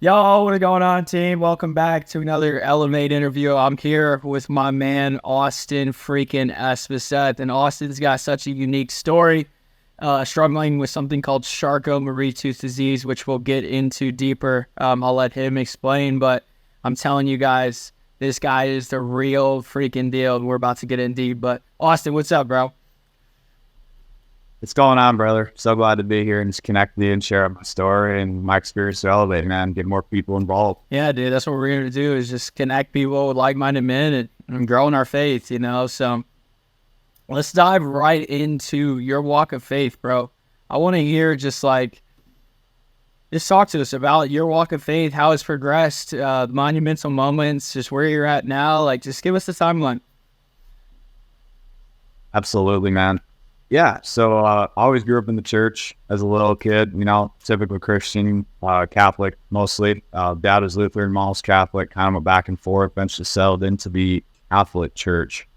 Yo, what is going on, team? Welcome back to another Elevate interview. I'm here with my man, Austin freaking Espeseth. And Austin's got such a unique story, struggling with something called Charcot-Marie-Tooth Disease, which we'll get into deeper. I'll let him explain, but I'm telling you guys, this guy is the real freaking deal, and we're about to get in deep. But Austin, what's up, bro? What's going on, brother? So glad to be here and just connect with you and share my story and my experience to Elevate, man. Get more people involved. Yeah, dude, that's what we're here to do is just connect people with like-minded men and grow in our faith, So let's dive right into your walk of faith, bro. I want to hear just talk to us about your walk of faith, how it's progressed, monumental moments, just where you're at now. Just give us the timeline. Absolutely, man. Yeah, so I always grew up in the church as a little kid, typical Christian, Catholic mostly. Dad was Lutheran, mom was Catholic, kind of a back and forth, eventually settled into the Catholic church.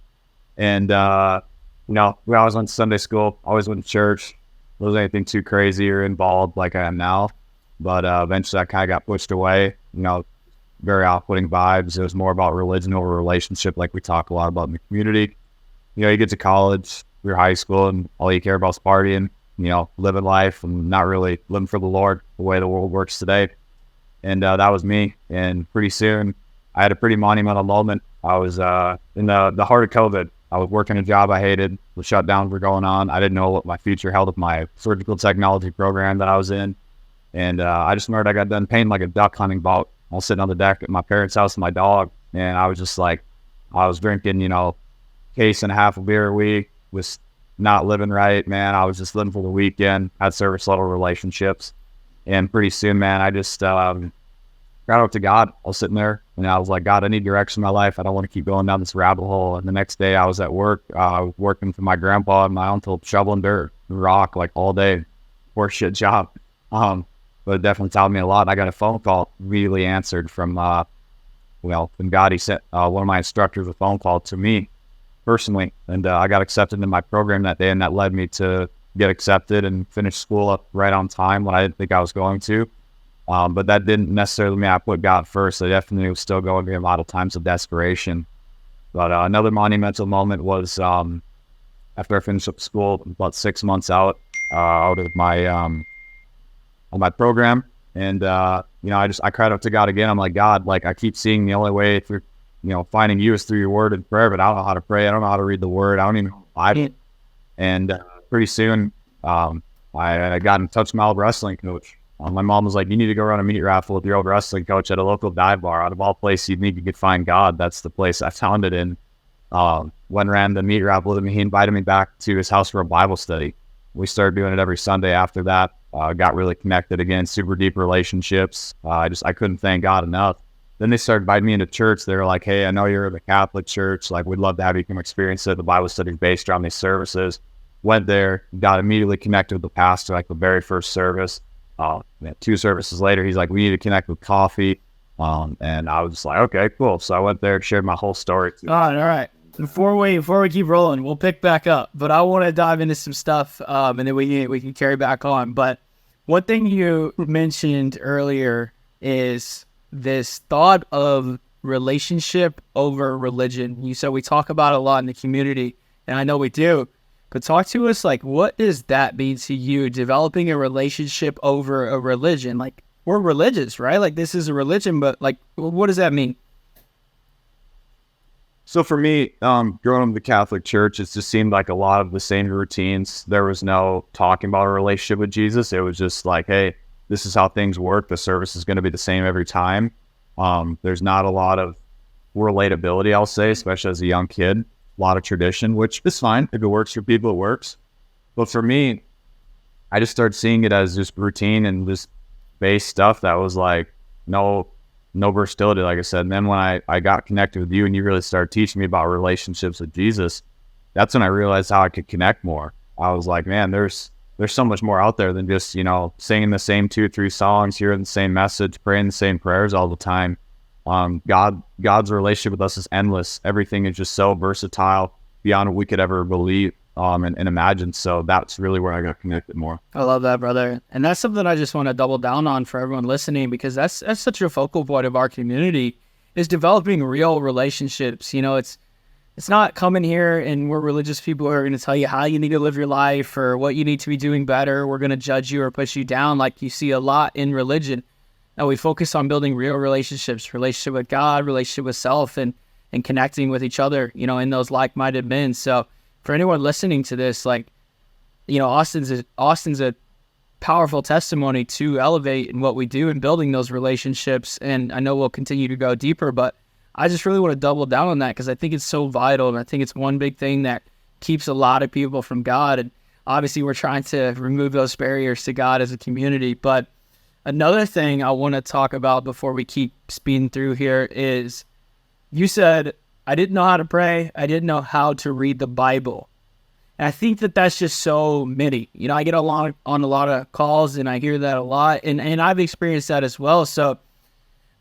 And, we always went to Sunday school, always went to church. Wasn't anything too crazy or involved like I am now. But eventually I kind of got pushed away, very off-putting vibes. It was more about religion over relationship, like we talk a lot about in the community. You get to college, you're high school, and all you care about is partying, living life and not really living for the Lord the way the world works today. And that was me. And pretty soon, I had a pretty monumental moment. I was in the heart of COVID. I was working a job I hated. The shutdowns were going on. I didn't know what my future held with my surgical technology program that I was in. And I just remembered I got done painting like a duck hunting boat. I was sitting on the deck at my parents' house with my dog. And I was just I was drinking, case and a half of beer a week, was not living right, man. I was just living for the weekend, had service level relationships. And pretty soon, man, I just got up to God. I was sitting there and I was like, God, I need direction in my life. I don't want to keep going down this rabbit hole. And the next day I was at work, working for my grandpa and my uncle, shoveling dirt, rock, all day. Poor shit job. But it definitely taught me a lot. I got a phone call, immediately answered from, when God, he sent one of my instructors a phone call to me personally, and I got accepted in my program that day, and that led me to get accepted and finish school up right on time when I didn't think I was going to. But that didn't necessarily mean I put God first. I definitely was still going through a lot of times of desperation. But another monumental moment was after I finished up school, about 6 months out of my program, and I cried out to God again. I'm like, God, I keep seeing the only way through finding you is through your word and prayer, but I don't know how to pray. I don't know how to read the word. I don't even know how to Bible. And pretty soon, I got in touch with my old wrestling coach. My mom was like, you need to go run a meat raffle with your old wrestling coach at a local dive bar. Out of all places you could find God, that's the place I found it in. When ran the meat raffle with him, he invited me back to his house for a Bible study. We started doing it every Sunday after that. Got really connected again, super deep relationships. I couldn't thank God enough. Then they started inviting me into church. They were like, hey, I know you're in the Catholic church. We'd love to have you come experience it. The Bible study is based around these services. Went there, got immediately connected with the pastor, the very first service. 2 services later, he's like, we need to connect with coffee. And I was just like, okay, cool. So I went there, shared my whole story. All right. Before we keep rolling, we'll pick back up. But I want to dive into some stuff, and then we can carry back on. But one thing you mentioned earlier is this thought of relationship over religion. You said we talk about it a lot in the community, and I know we do, but talk to us, what does that mean to you, developing a relationship over a religion? We're religious, right? This is a religion, but what does that mean? So for me, growing up in the Catholic church, it just seemed like a lot of the same routines. There was no talking about a relationship with Jesus. It was just hey, this is how things work. The service is going to be the same every time. There's not a lot of relatability, I'll say, especially as a young kid. A lot of tradition, which is fine. If it works for people, it works. But for me, I just started seeing it as just routine and just base stuff that was no versatility, like I said. And then when I got connected with you and you really started teaching me about relationships with Jesus, that's when I realized how I could connect more. I was like, man, there's so much more out there than just, singing the same 2-3 songs, hearing the same message, praying the same prayers all the time. God's relationship with us is endless. Everything is just so versatile beyond what we could ever believe and imagine. So that's really where I got connected more. I love that, brother. And that's something I just want to double down on for everyone listening, because that's such a focal point of our community, is developing real relationships. It's not coming here and we're religious people who are going to tell you how you need to live your life or what you need to be doing better. We're going to judge you or push you down like you see a lot in religion. Now we focus on building real relationships, relationship with God, relationship with self, and connecting with each other, in those like-minded men. So for anyone listening to this, Austin's a powerful testimony to Elevate and what we do in building those relationships. And I know we'll continue to go deeper, but I just really want to double down on that because I think it's so vital. And I think it's one big thing that keeps a lot of people from God. And obviously we're trying to remove those barriers to God as a community. But another thing I want to talk about before we keep speeding through here is, you said, I didn't know how to pray. I didn't know how to read the Bible. And I think that that's just so many. I get on a lot of calls and I hear that a lot. And I've experienced that as well. So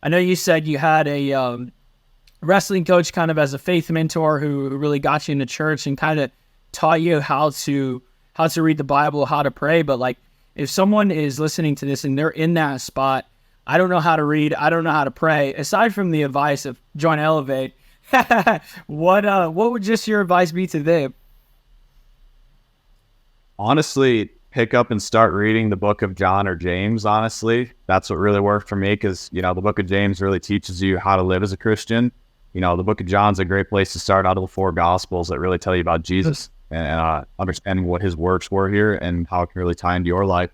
I know you said you had a wrestling coach kind of as a faith mentor who really got you into church and kind of taught you how to read the Bible, how to pray. But if someone is listening to this and they're in that spot, I don't know how to read, I don't know how to pray, aside from the advice of join Elevate, what would just your advice be to them? Honestly, pick up and start reading the book of John or James. Honestly, that's what really worked for me, because the book of James really teaches you how to live as a Christian. The book of John's a great place to start out of the 4 Gospels that really tell you about Jesus and understanding what his works were here and how it can really tie into your life.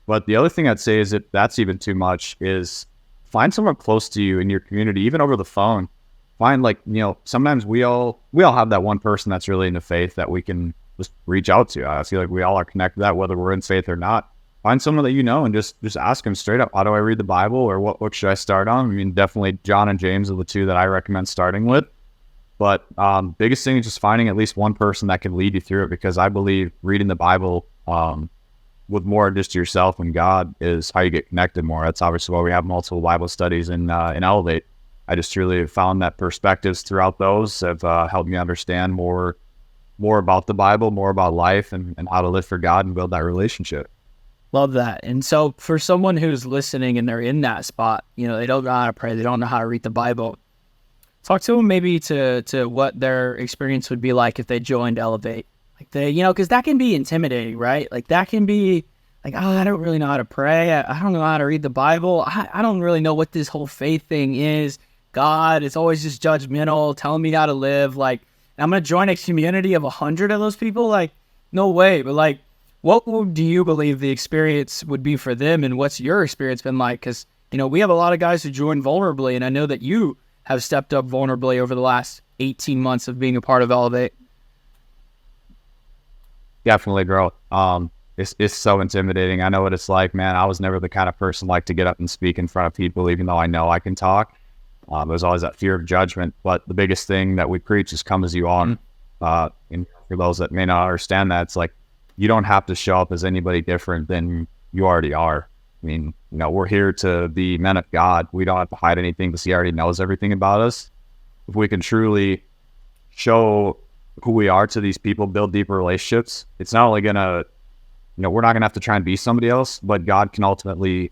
But the other thing I'd say is, if that's even too much, is find someone close to you in your community, even over the phone. Find sometimes we all have that one person that's really into faith that we can just reach out to. I feel like we all are connected to that, whether we're in faith or not. Find someone that and just ask them straight up, how do I read the Bible, or what should I start on? I mean, definitely John and James are the 2 that I recommend starting with. But biggest thing is just finding at least one person that can lead you through it, because I believe reading the Bible with more just yourself and God is how you get connected more. That's obviously why we have multiple Bible studies in Elevate. I just really found that perspectives throughout those have helped me understand more about the Bible, more about life, and how to live for God and build that relationship. Love that. And so for someone who's listening and they're in that spot, they don't know how to pray, they don't know how to read the Bible, talk to them maybe to what their experience would be like if they joined Elevate. Because that can be intimidating, right? That can be I don't really know how to pray. I don't know how to read the Bible. I don't really know what this whole faith thing is. God is always just judgmental, telling me how to live. I'm going to join a community of 100 of those people. No way. But what do you believe the experience would be for them, and what's your experience been like? Because, we have a lot of guys who join vulnerably, and I know that you have stepped up vulnerably over the last 18 months of being a part of Elevate. Definitely, bro. It's so intimidating. I know what it's like, man. I was never the kind of person to get up and speak in front of people, even though I know I can talk. There's always that fear of judgment. But the biggest thing that we preach is come as you are. And for those that may not understand that, it's you don't have to show up as anybody different than you already are. I mean, we're here to be men of God. We don't have to hide anything because He already knows everything about us. If we can truly show who we are to these people, build deeper relationships, it's not only going to, we're not going to have to try and be somebody else, but God can ultimately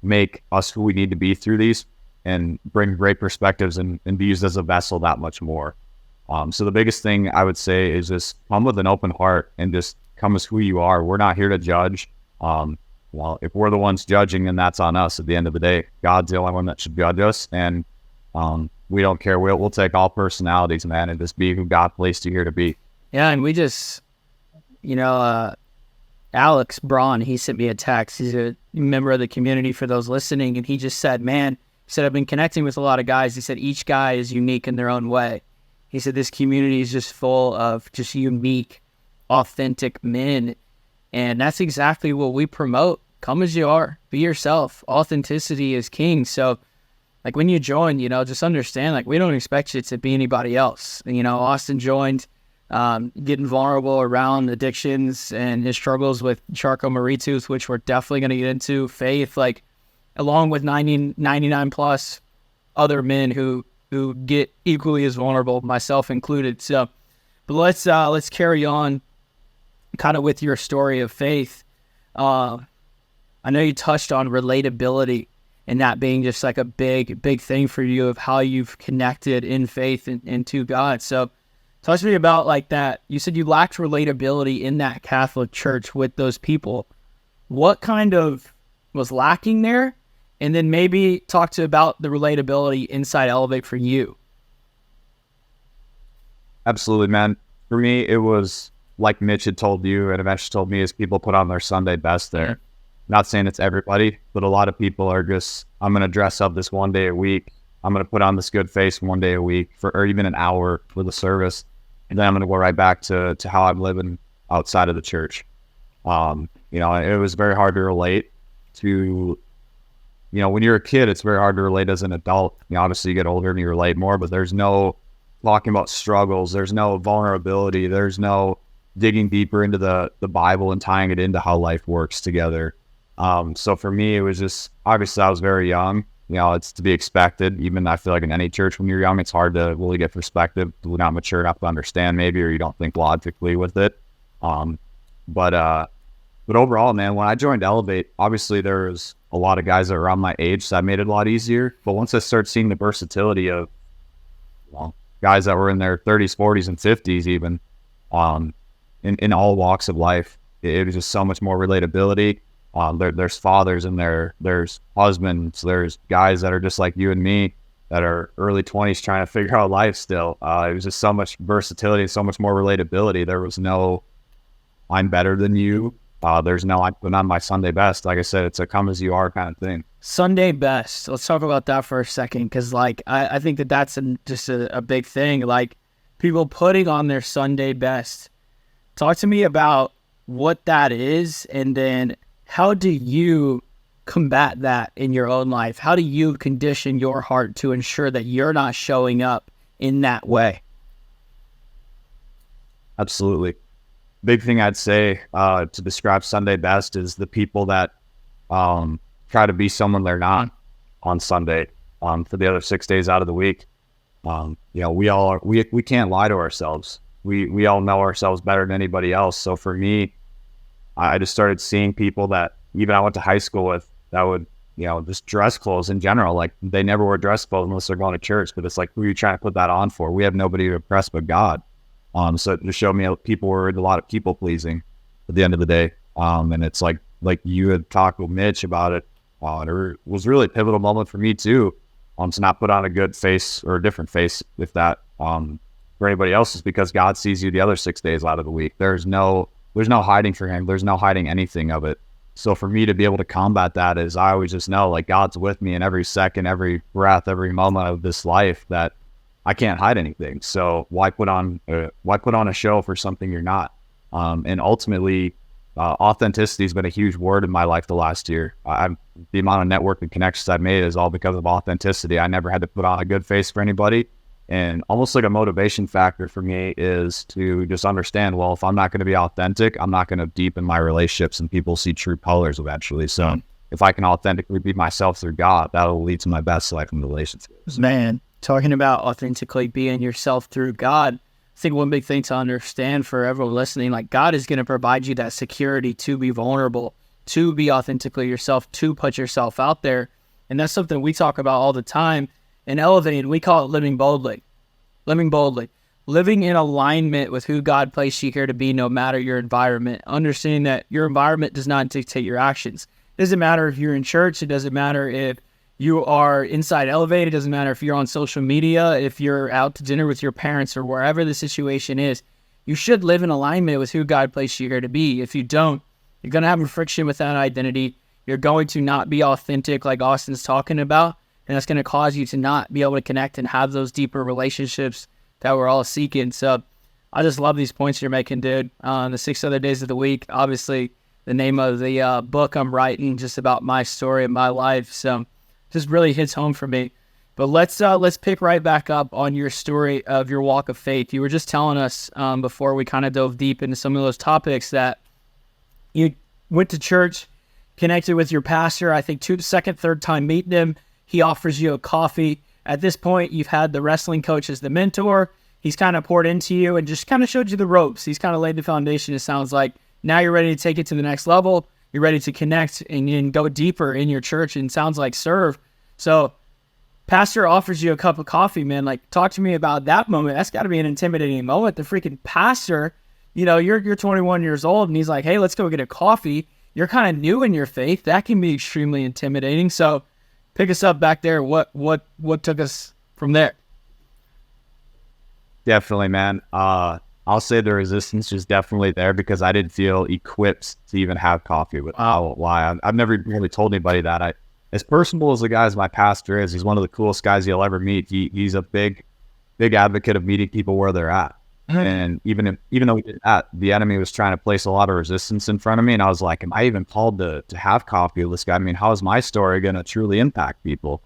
make us who we need to be through these and bring great perspectives and be used as a vessel that much more. So the biggest thing I would say is just come with an open heart and just come as who you are. We're not here to judge. Well, if we're the ones judging, then that's on us at the end of the day. God's the only one that should judge us. And we don't care. We'll take all personalities, man, and just be who God placed you here to be. Yeah, and we just, Alex Braun, he sent me a text. He's a member of the community for those listening. And he just said, I've been connecting with a lot of guys. He said, each guy is unique in their own way. He said, this community is just full of just unique, authentic men. And that's exactly what we promote. Come as you are, be yourself. Authenticity is king. So when you join, just understand, we don't expect you to be anybody else. Austin joined, getting vulnerable around addictions and his struggles with Charcot-Marie-Tooth, which we're definitely going to get into, faith, along with 99 plus other men who get equally as vulnerable, myself included. So, but let's carry on. kind of with your story of faith, I know you touched on relatability and that being just like a big thing for you of how you've connected in faith and to God. So talk to me about like that. You said you lacked relatability in that Catholic church with those people. What kind of was lacking there? And then maybe talk to about the relatability inside Elevate for you. Absolutely, man. For me, it was like Mitch had told you and eventually told me, is people put on their Sunday best there. Not saying it's everybody, but a lot of people are just, I'm going to dress up this one day a week. I'm going to put on this good face one day a week or even an hour for the service. And then I'm going to go right back to how I'm living outside of the church. It was very hard to relate to, when you're a kid, it's very hard to relate as an adult. Obviously you get older and you relate more, but there's no talking about struggles. There's no vulnerability. There's no digging deeper into the Bible and tying it into how life works together. So for me, it was just, obviously I was very young, it's to be expected. Even I feel like in any church when you're young, it's hard to really get perspective. You're not mature enough to understand maybe, or you don't think logically with it. But overall, man, when I joined Elevate, obviously there was a lot of guys that were around my age, so that made it a lot easier. But once I started seeing the versatility of guys that were in their 30s, 40s, and 50s even, in all walks of life, it was just so much more relatability. There's fathers in there, there's husbands, there's guys that are just like you and me that are early 20s trying to figure out life still. It was just so much versatility and so much more relatability. There was no, I'm better than you. There's no, I'm putting on my Sunday best. Like I said, it's a come as you are kind of thing. Sunday best. Let's talk about that for a second. Cause like, I think that's just a big thing. Like people putting on their Sunday best. Talk to me about what that is. And then how do you combat that in your own life? How do you condition your heart to ensure that you're not showing up in that way? Absolutely. Big thing I'd say to describe Sunday best is the people that try to be someone they're not on Sunday for the other 6 days out of the week. We can't lie to ourselves. We all know ourselves better than anybody else. So for me, I just started seeing people that even I went to high school with that would, just dress clothes in general. Like they never wear dress clothes unless they're going to church, but it's like, who are you trying to put that on for? We have nobody to impress but God. So it just showed me people were a lot of people pleasing at the end of the day. And it's like you had talked with Mitch about it. It was really a pivotal moment for me too. To not put on a good face or a different face if that, for anybody else, is because God sees you the other 6 days out of the week. There's no hiding for him. There's no hiding anything of it. So for me to be able to combat that is I always just know like God's with me in every second, every breath, every moment of this life, that I can't hide anything. So why put on a show for something you're not? And ultimately, authenticity has been a huge word in my life the last year. The amount of network and connections I've made is all because of authenticity. I never had to put on a good face for anybody. And almost like a motivation factor for me is to just understand, well, if I'm not going to be authentic, I'm not going to deepen my relationships and people see true colors eventually. So if I can authentically be myself through God, that'll lead to my best life and relationships. Man, talking about authentically being yourself through God, I think one big thing to understand for everyone listening, like God is going to provide you that security to be vulnerable, to be authentically yourself, to put yourself out there. And that's something we talk about all the time. In Elevate, we call it living boldly. Living boldly. Living in alignment with who God placed you here to be, no matter your environment. Understanding that your environment does not dictate your actions. It doesn't matter if you're in church. It doesn't matter if you are inside Elevate. It doesn't matter if you're on social media, if you're out to dinner with your parents or wherever the situation is. You should live in alignment with who God placed you here to be. If you don't, you're going to have a friction with that identity. You're going to not be authentic like Austin's talking about. And that's going to cause you to not be able to connect and have those deeper relationships that we're all seeking. So I just love these points you're making, dude. The 6 other days of the week, obviously the name of the book I'm writing, just about my story and my life. So just really hits home for me. But let's pick right back up on your story of your walk of faith. You were just telling us before we kind of dove deep into some of those topics that you went to church, connected with your pastor, I think second, third time meeting him. He offers you a coffee. At this point, you've had the wrestling coach as the mentor. He's kind of poured into you and just kind of showed you the ropes. He's kind of laid the foundation, it sounds like, Now you're ready to take it to the next level. You're ready to connect and go deeper in your church, and sounds like serve. So pastor offers you a cup of coffee, man. Like, talk to me about that moment. That's got to be an intimidating moment. The freaking pastor, you're 21 years old, and he's like, hey, let's go get a coffee. You're kind of new in your faith. That can be extremely intimidating. So pick us up back there. What took us from there? Definitely, man. I'll say the resistance is definitely there because I didn't feel equipped to even have coffee with. Why? I've never really told anybody that. As personable as the guy as my pastor is, he's one of the coolest guys you'll ever meet. He's a big advocate of meeting people where they're at. Mm-hmm. And even though we did that, the enemy was trying to place a lot of resistance in front of me. And I was like, am I even called to have coffee with this guy? I mean, how is my story going to truly impact people?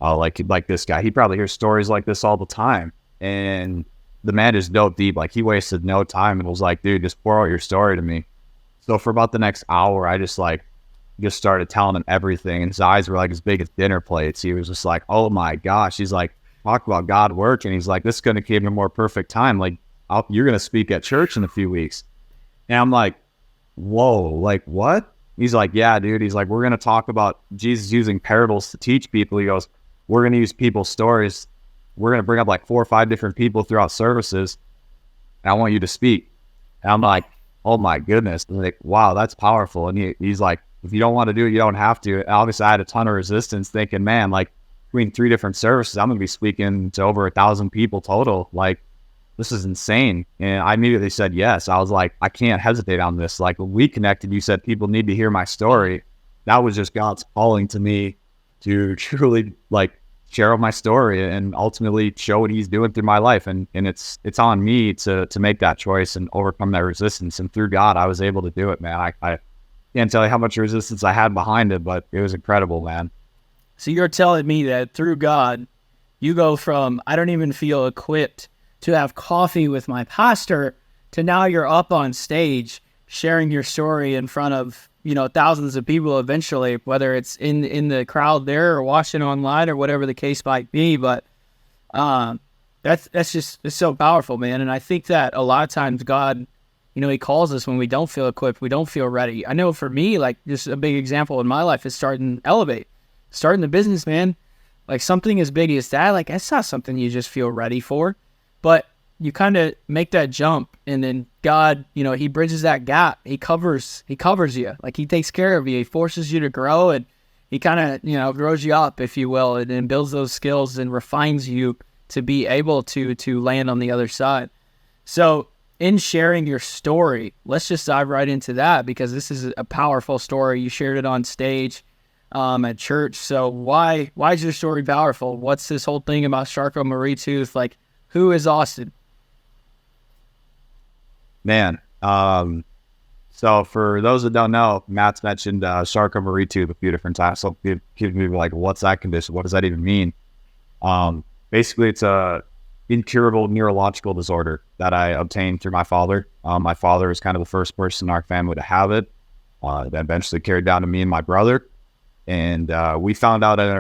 Like this guy, he probably hears stories like this all the time. And the man just dove deep. Like, he wasted no time and was like, dude, just pour out your story to me. So for about the next hour, I just started telling him everything. And his eyes were like as big as dinner plates. He was just like, oh my gosh. He's like, talk about God working. He's like, this is going to give him a more perfect time. Like, you're going to speak at church in a few weeks. And I'm like, whoa, like what? He's like, yeah, dude. He's like, we're going to talk about Jesus using parables to teach people. He goes, we're going to use people's stories. We're going to bring up like 4 or 5 different people throughout services. And I want you to speak. And I'm like, oh my goodness. I'm like, wow, that's powerful. And he's like, if you don't want to do it, you don't have to. And obviously, I had a ton of resistance thinking, man, like between 3 different services, I'm going to be speaking to over 1,000 people total. Like, this is insane. And I immediately said yes. I was like, I can't hesitate on this. Like, when we connected, you said people need to hear my story. That was just God's calling to me to truly like share my story and ultimately show what he's doing through my life. And it's on me to make that choice and overcome that resistance. And through God, I was able to do it, man. I can't tell you how much resistance I had behind it, but it was incredible, man. So you're telling me that through God, you go from, I don't even feel equipped to have coffee with my pastor, to now you're up on stage sharing your story in front of, thousands of people eventually, whether it's in the crowd there or watching online or whatever the case might be. But it's so powerful, man. And I think that a lot of times God, he calls us when we don't feel equipped, we don't feel ready. I know for me, like, just a big example in my life is starting the business, man. Like, something as big as that, like, that's not something you just feel ready for. But you kind of make that jump, and then God, he bridges that gap. He covers you. Like, he takes care of you. He forces you to grow, and he kind of, grows you up, if you will, and builds those skills and refines you to be able to land on the other side. So in sharing your story, let's just dive right into that, because this is a powerful story. You shared it on stage at church. So why is your story powerful? What's this whole thing about Charcot-Marie-Tooth? Like, who is Austin? Man, so for those that don't know, Matt's mentioned Charcot-Marie-Tooth a few different times. So people be like, what's that condition? What does that even mean? Basically, it's a incurable neurological disorder that I obtained through my father. My father was kind of the first person in our family to have it. That eventually carried down to me and my brother. And we found out at an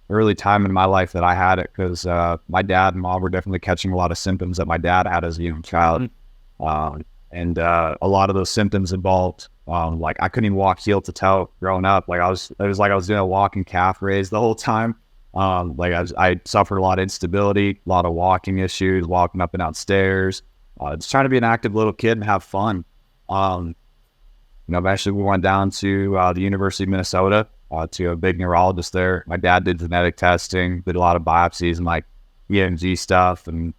early time in my life that I had it because my dad and mom were definitely catching a lot of symptoms that my dad had as a young child. And a lot of those symptoms involved, like, I couldn't even walk heel to toe growing up. Like, it was like I was doing a walking calf raise the whole time. I suffered a lot of instability, a lot of walking issues, walking up and down stairs, just trying to be an active little kid and have fun. Eventually we went down to the University of Minnesota, to a big neurologist there. My dad did genetic testing, did a lot of biopsies and like EMG stuff, and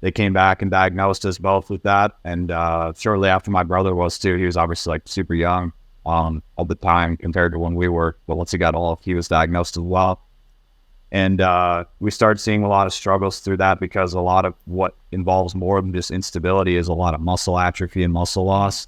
they came back and diagnosed us both with that. And shortly after my brother was too. He was obviously like super young at the time compared to when we were, but once he got old, he was diagnosed as well. And we started seeing a lot of struggles through that, because a lot of what involves more than just instability is a lot of muscle atrophy and muscle loss.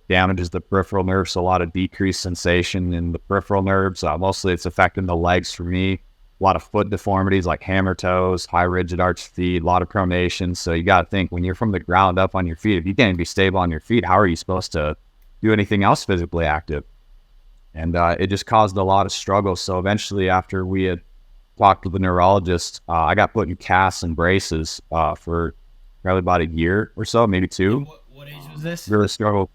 Damages the peripheral nerves, so a lot of decreased sensation in the peripheral nerves. Mostly it's affecting the legs for me. A lot of foot deformities like hammer toes, high rigid arch feet, a lot of pronation. So you got to think, when you're from the ground up on your feet, if you can't be stable on your feet, how are you supposed to do anything else physically active? And it just caused a lot of struggle. So eventually, after we had talked to the neurologist, I got put in casts and braces for probably about a year or so, maybe 2. What age was this? Really struggled.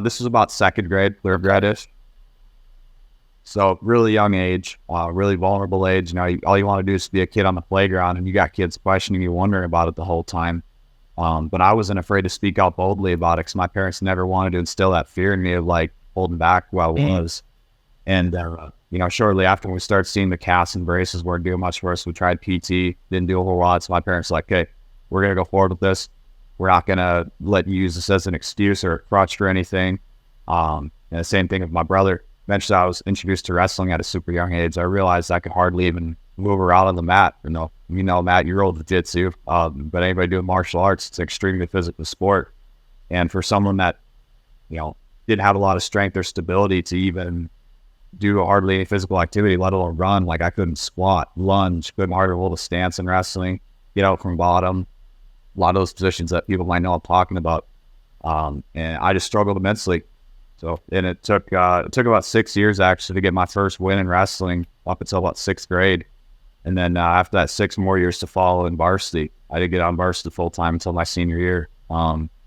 This was about second grade, third grade-ish. So really young age, really vulnerable age. All you want to do is be a kid on the playground, and you got kids questioning you, wondering about it the whole time. But I wasn't afraid to speak out boldly about it because my parents never wanted to instill that fear in me of like holding back while it was. And, shortly after we started seeing the casts and braces weren't doing much for us, we tried PT, didn't do a whole lot. So my parents were like, okay, we're going to go forward with this. We're not going to let you use this as an excuse or a crutch for anything. And the same thing with my brother. Eventually I was introduced to wrestling at a super young age. I realized I could hardly even move around on the mat. Matt, you're old jiu-jitsu, but anybody doing martial arts, it's an extremely physical sport. And for someone that, didn't have a lot of strength or stability to even do hardly any physical activity, let alone run, like I couldn't squat, lunge, couldn't hardly hold a stance in wrestling, get out from bottom, a lot of those positions that people might know I'm talking about. And I just struggled immensely. So, and it took about 6 years actually to get my first win in wrestling up until about sixth grade. And then after that, 6 more years to follow in varsity. I didn't get on varsity full time until my senior year.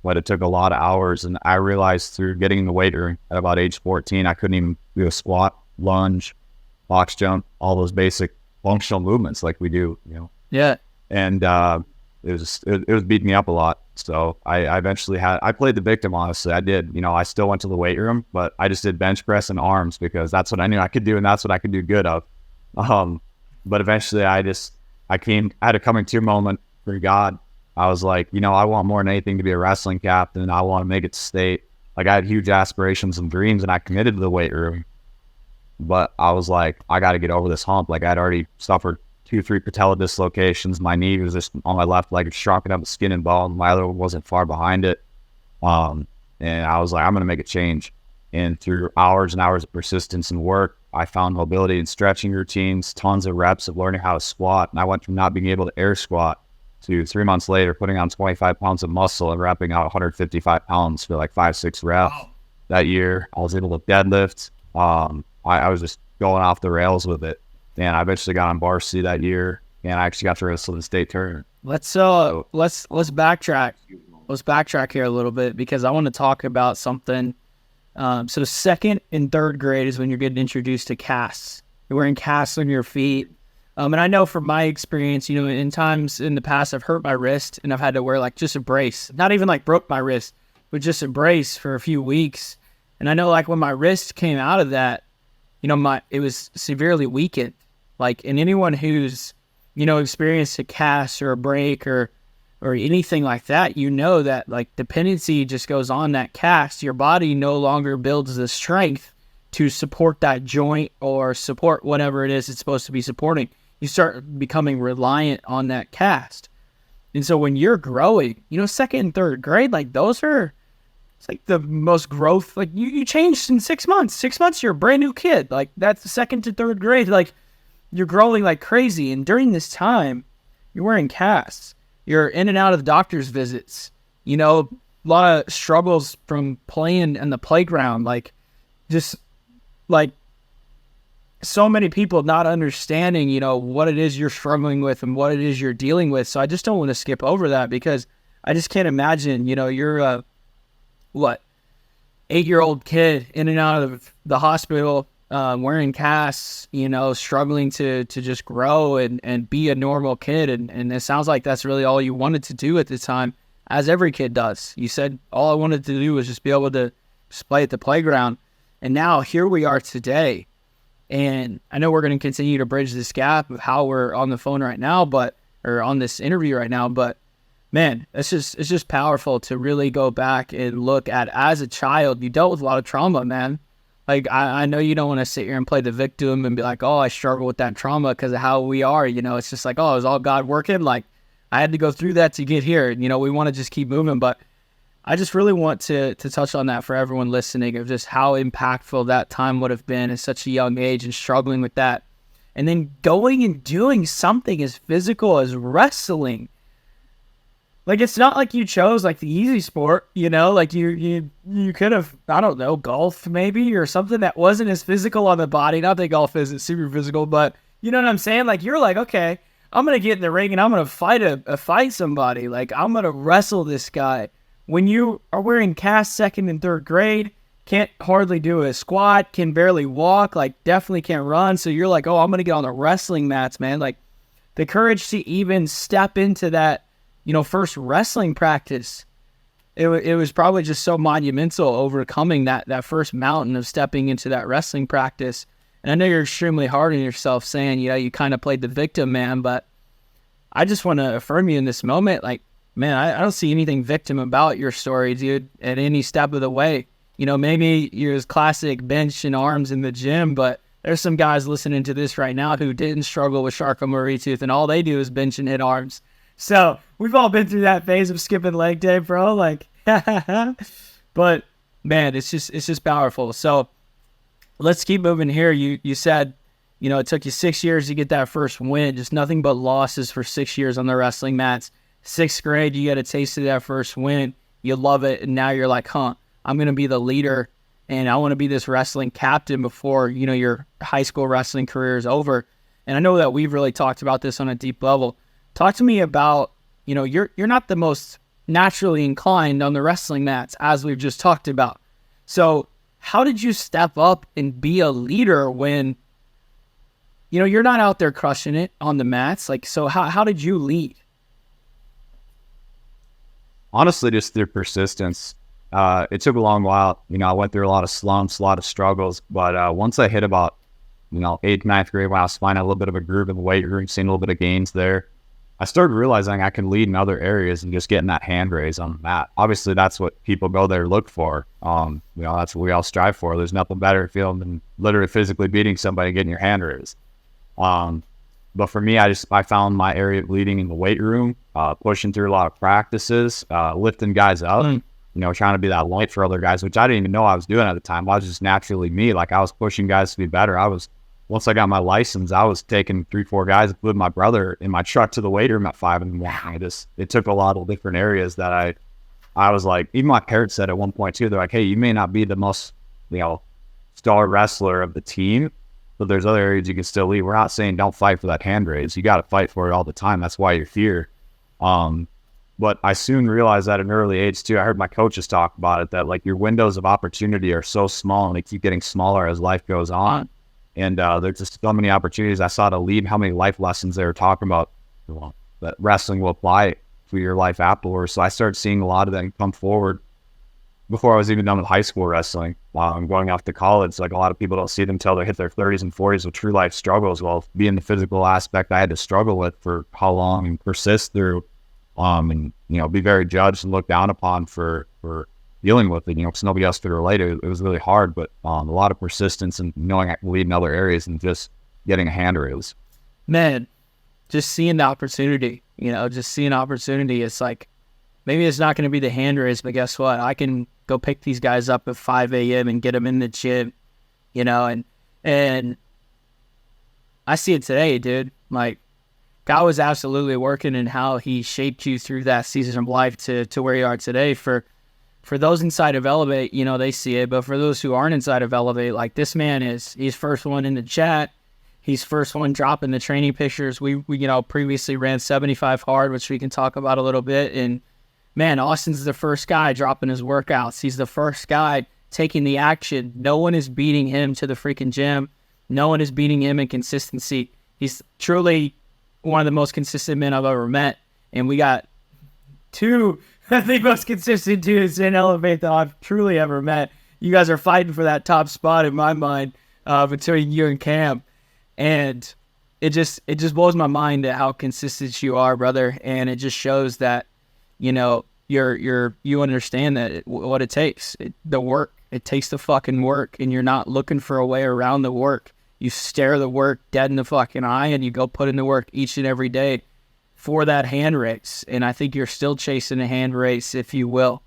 But it took a lot of hours. And I realized through getting in the weight room at about age 14, I couldn't even do a squat, lunge, box jump, all those basic functional movements like we do, Yeah. And it was beating me up a lot. So I eventually I played the victim, honestly. I did. I still went to the weight room, but I just did bench press and arms because that's what I knew I could do, and that's what I could do good of. But eventually I had a coming to moment for God. I was like, I want more than anything to be a wrestling captain. I want to make it state. Like I had huge aspirations and dreams, and I committed to the weight room. But I was like, I got to get over this hump. Like I'd already suffered 2-3 patella dislocations. My knee was just on my left leg, shrunken up with skin and bone. My other one wasn't far behind it. And I was like, I'm going to make a change. And through hours and hours of persistence and work, I found mobility and stretching routines, tons of reps of learning how to squat. And I went from not being able to air squat to 3 months later, putting on 25 pounds of muscle and wrapping out 155 pounds for like 5-6 reps. Wow. That year. I was able to deadlift. I was just going off the rails with it. And I eventually got on varsity that year, and I actually got to wrestle the state tournament. Let's backtrack. Let's backtrack here a little bit because I want to talk about something. So second and third grade is when you're getting introduced to casts. You're wearing casts on your feet. And I know from my experience, in times in the past, I've hurt my wrist and I've had to wear like just a brace. Not even like broke my wrist, but just a brace for a few weeks. And I know like when my wrist came out of that, it was severely weakened. Like, and anyone who's, experienced a cast or a break or anything like that, that like dependency just goes on that cast. Your body no longer builds the strength to support that joint or support whatever it is it's supposed to be supporting. You start becoming reliant on that cast. And so when you're growing, second and third grade, like it's like the most growth, like you changed in 6 months. 6 months, you're a brand new kid. Like that's the second to third grade. Like you're growing like crazy. And during this time, you're wearing casts. You're in and out of doctor's visits. A lot of struggles from playing in the playground. Like just like so many people not understanding, what it is you're struggling with and what it is you're dealing with. So I just don't want to skip over that because I just can't imagine, you're a 8-year-old kid in and out of the hospital, wearing casts, struggling to just grow and be a normal kid. And it sounds like that's really all you wanted to do at the time, as every kid does. You said, all I wanted to do was just be able to just play at the playground. And now here we are today. And I know we're going to continue to bridge this gap of how we're on the phone right now, or on this interview right now. But man, it's just powerful to really go back and look at, as a child, you dealt with a lot of trauma, man. Like, I know you don't want to sit here and play the victim and be like, oh, I struggle with that trauma because of how we are. It's just like, oh, is all God working? Like, I had to go through that to get here. We want to just keep moving. But I just really want to touch on that for everyone listening, of just how impactful that time would have been at such a young age and struggling with that. And then going and doing something as physical as wrestling. Like, it's not like you chose like the easy sport, like you could have, I don't know, golf maybe, or something that wasn't as physical on the body. Not that golf isn't super physical, but you know what I'm saying? Like, you're like, okay, I'm going to get in the ring and I'm going to fight somebody. Like, I'm going to wrestle this guy. when you are wearing cast second and third grade, can't hardly do a squat, can barely walk, like definitely can't run. So you're like, oh, I'm going to get on the wrestling mats, man. Like the courage to even step into that, first wrestling practice. It was probably just so monumental overcoming that first mountain of stepping into that wrestling practice. And I know you're extremely hard on yourself saying, you kind of played the victim, man, but I just want to affirm you in this moment. Like, man, I don't see anything victim about your story, dude, at any step of the way. Maybe you're his classic bench and arms in the gym, but there's some guys listening to this right now who didn't struggle with Charcot-Marie-Tooth, and all they do is bench and hit arms. So we've all been through that phase of skipping leg day, bro. Like, but man, it's just powerful. So let's keep moving here. You said, it took you 6 years to get that first win, just nothing but losses for 6 years on the wrestling mats. 6th grade, you get a taste of that first win. You love it. And now you're like, I'm going to be the leader and I want to be this wrestling captain before, your high school wrestling career is over. And I know that we've really talked about this on a deep level. Talk to me about, you're not the most naturally inclined on the wrestling mats, as we've just talked about. So how did you step up and be a leader when, you're not out there crushing it on the mats? Like, so how did you lead? Honestly, just through persistence. It took a long while. I went through a lot of slumps, a lot of struggles, but once I hit about, 8th, 9th grade, when I was finding a little bit of a groove in the weight room, seeing a little bit of gains there, I started realizing I can lead in other areas and just getting that hand raise on the mat. Obviously, that's what people go there to look for. That's what we all strive for. There's nothing better feeling than literally physically beating somebody and getting your hand raised. But for me, I found my area of leading in the weight room, pushing through a lot of practices, lifting guys up, trying to be that light for other guys, which I didn't even know I was doing at the time. I was just naturally me. Like, I was pushing guys to be better. Once I got my license, I was taking 3-4 guys, including my brother, in my truck to the weight room at 5 in the morning. It took a lot of different areas that I was like, even my parents said at one point too, they're like, hey, you may not be the most, star wrestler of the team, but there's other areas you can still lead. We're not saying don't fight for that hand raise. You got to fight for it all the time. That's why you're here. But I soon realized that at an early age too. I heard my coaches talk about it, that like your windows of opportunity are so small and they keep getting smaller as life goes on. And there's just so many opportunities I saw to lead, how many life lessons they were talking about that wrestling will apply to your life afterwards. So I started seeing a lot of that come forward before I was even done with high school wrestling. While I'm going off to college, like a lot of people don't see them until they hit their 30s and 40s with true life struggles. Well, being the physical aspect I had to struggle with for how long and persist through, and be very judged and looked down upon for dealing with it, because nobody else could relate. It was really hard, but a lot of persistence and knowing I can lead in other areas and just getting a hand raise. Man, just seeing the opportunity, It's like, maybe it's not going to be the hand raise, but guess what? I can go pick these guys up at 5 a.m. and get them in the gym, and I see it today, dude. Like, God was absolutely working in how he shaped you through that season of life to where you are today. For those inside of Elevate, they see it. But for those who aren't inside of Elevate, like, this man he's first one in the chat. He's first one dropping the training pictures. We previously ran 75 hard, which we can talk about a little bit. And man, Austin's the first guy dropping his workouts. He's the first guy taking the action. No one is beating him to the freaking gym. No one is beating him in consistency. He's truly one of the most consistent men I've ever met. And we got two the most consistent dudes in Elevate that I've truly ever met. You guys are fighting for that top spot in my mind, between you and Cam. And it just blows my mind at how consistent you are, brother. And it just shows that, you understand that what it takes, the work. It takes the fucking work, and you're not looking for a way around the work. You stare the work dead in the fucking eye, and you go put in the work each and every day for that hand race. And I think you're still chasing a hand race, if you will.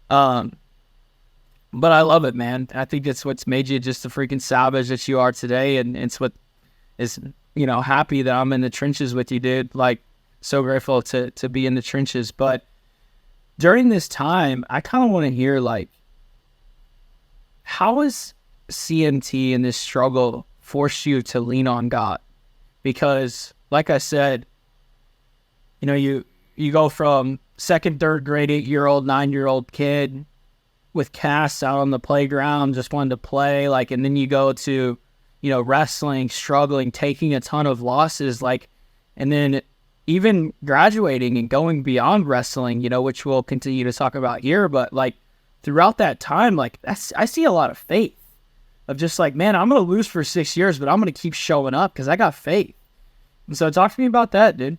But I love it, man. I think that's what's made you just the freaking savage that you are today. And it's what is, happy that I'm in the trenches with you, dude. Like, so grateful to be in the trenches. But during this time, I kind of want to hear, like, how has CMT and this struggle forced you to lean on God? Because, like I said, you go from second, third grade, 8-year-old, 9-year-old kid with casts out on the playground, just wanted to play, like, and then you go to, wrestling, struggling, taking a ton of losses, like, and then even graduating and going beyond wrestling, which we'll continue to talk about here, but like throughout that time, like I see a lot of faith of just like, man, I'm going to lose for 6 years, but I'm going to keep showing up because I got faith. And so talk to me about that, dude.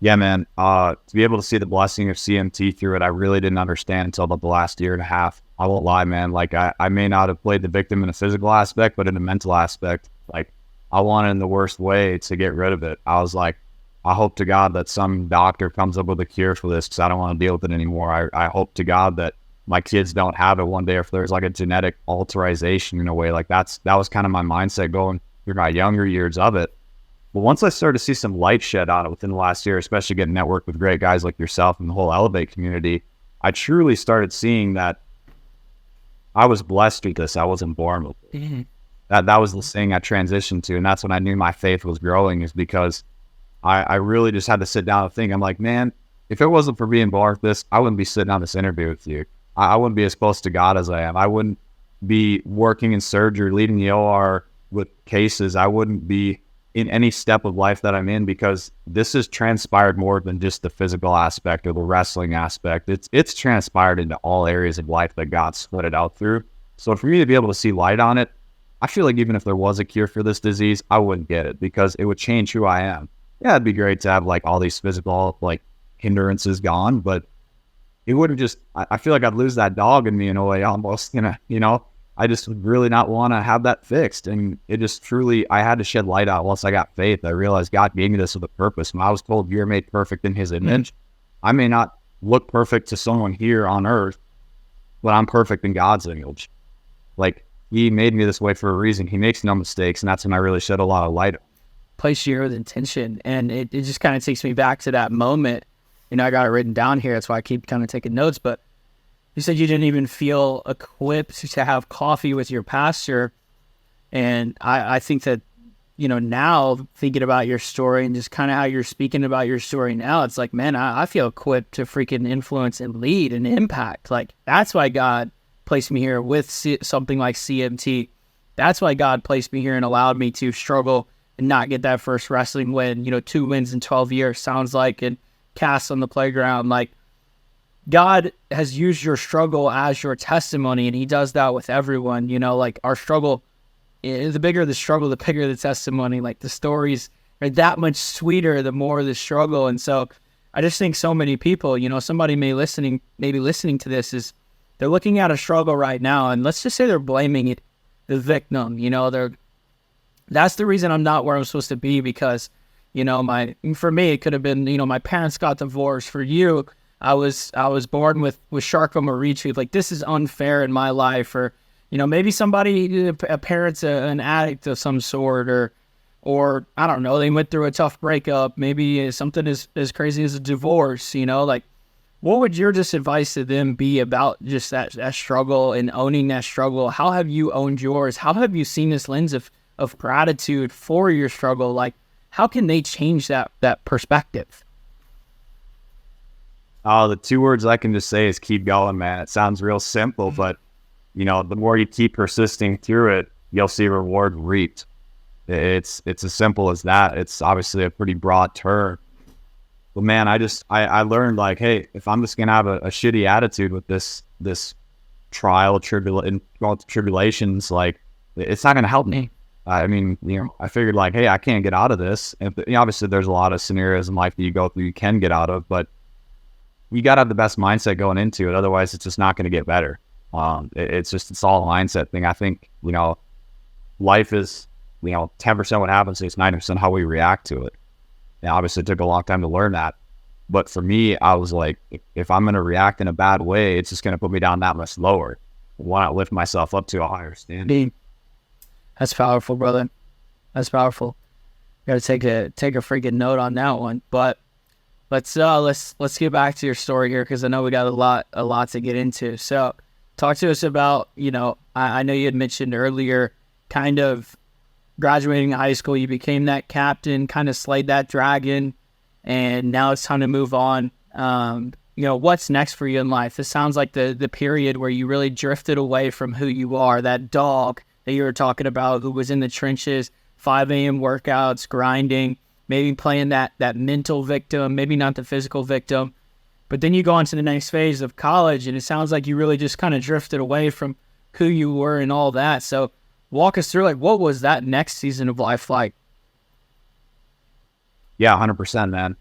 Yeah, man. To be able to see the blessing of CMT through it, I really didn't understand until about the last year and a half. I won't lie, man. Like I may not have played the victim in a physical aspect, but in a mental aspect, like I wanted in the worst way to get rid of it. I was like, I hope to God that some doctor comes up with a cure for this because I don't want to deal with it anymore. I hope to God that my kids don't have it one day if there's like a genetic alteration in a way. Like that was kind of my mindset going through my younger years of it. But once I started to see some light shed on it within the last year, especially getting networked with great guys like yourself and the whole Elevate community, I truly started seeing that I was blessed with this. I wasn't born with it. Mm-hmm. That was the thing I transitioned to. And that's when I knew my faith was growing, is because I really just had to sit down and think. I'm like, man, if it wasn't for being born with this, I wouldn't be sitting on this interview with you. I wouldn't be as close to God as I am. I wouldn't be working in surgery, leading the OR with cases. I wouldn't be in any step of life that I'm in, because this has transpired more than just the physical aspect or the wrestling aspect. It's transpired into all areas of life that God split it out through. So for me to be able to see light on it, I feel like even if there was a cure for this disease, I wouldn't get it because it would change who I am. Yeah, it'd be great to have like all these physical like hindrances gone, but it wouldn't just, I feel like I'd lose that dog in me in a way almost, I just would really not want to have that fixed. And it just truly, I had to shed light out once I got faith. I realized God gave me this with a purpose. When I was told you're made perfect in his image, I may not look perfect to someone here on earth, but I'm perfect in God's image. Like he made me this way for a reason. He makes no mistakes. And that's when I really shed a lot of light. Place you here with intention. And it just kind of takes me back to that moment. I got it written down here. That's why I keep kind of taking notes, but you said you didn't even feel equipped to have coffee with your pastor. And I think that, now thinking about your story and just kind of how you're speaking about your story now, it's like, man, I feel equipped to freaking influence and lead and impact. Like, that's why God placed me here with something like CMT. That's why God placed me here and allowed me to struggle and not get that first wrestling win, 2 wins in 12 years sounds like, and cast on the playground. Like, God has used your struggle as your testimony, and he does that with everyone. Like our struggle, the bigger the struggle, the bigger the testimony. Like the stories are that much sweeter the more the struggle. And so I just think so many people, somebody maybe listening to this is they're looking at a struggle right now, and let's just say they're blaming it, the victim. That's the reason I'm not where I'm supposed to be, because for me it could have been, my parents got divorced. For you, I was born with Charcot-Marie-Tooth. Like, this is unfair in my life. Or, maybe somebody, a parent's an addict of some sort, or I don't know, they went through a tough breakup. Maybe something as crazy as a divorce, like, what would your just advice to them be about just that struggle and owning that struggle? How have you owned yours? How have you seen this lens of gratitude for your struggle? Like, how can they change that perspective? The 2 words I can just say is keep going, man. It sounds real simple, but the more you keep persisting through it, you'll see reward reaped. It's as simple as that. It's obviously a pretty broad term, but man, I learned, like, hey, if I'm just gonna have a shitty attitude with this tribulations, like, it's not gonna help me. I mean, I figured, like, hey, I can't get out of this. And obviously there's a lot of scenarios in life that you go through you can get out of, but you got to have the best mindset going into it. Otherwise, it's just not going to get better. It's all a mindset thing. I think, life is, 10% what happens, it's 90% how we react to it. And obviously it took a long time to learn that. But for me, I was like, if I'm going to react in a bad way, it's just going to put me down that much lower. Why not lift myself up to a higher standard? That's powerful, brother. That's powerful. Got to take a freaking note on that one. But let's get back to your story here, because I know we got a lot to get into. So talk to us about, I know you had mentioned earlier, kind of graduating high school, you became that captain, kind of slayed that dragon, and now it's time to move on. What's next for you in life? This sounds like the period where you really drifted away from who you are, that dog that you were talking about who was in the trenches, 5 a.m. workouts, grinding, maybe playing that mental victim, maybe not the physical victim. But then you go on to the next phase of college, and it sounds like you really just kind of drifted away from who you were and all that. So walk us through, like, what was that next season of life like? Yeah, 100%, man.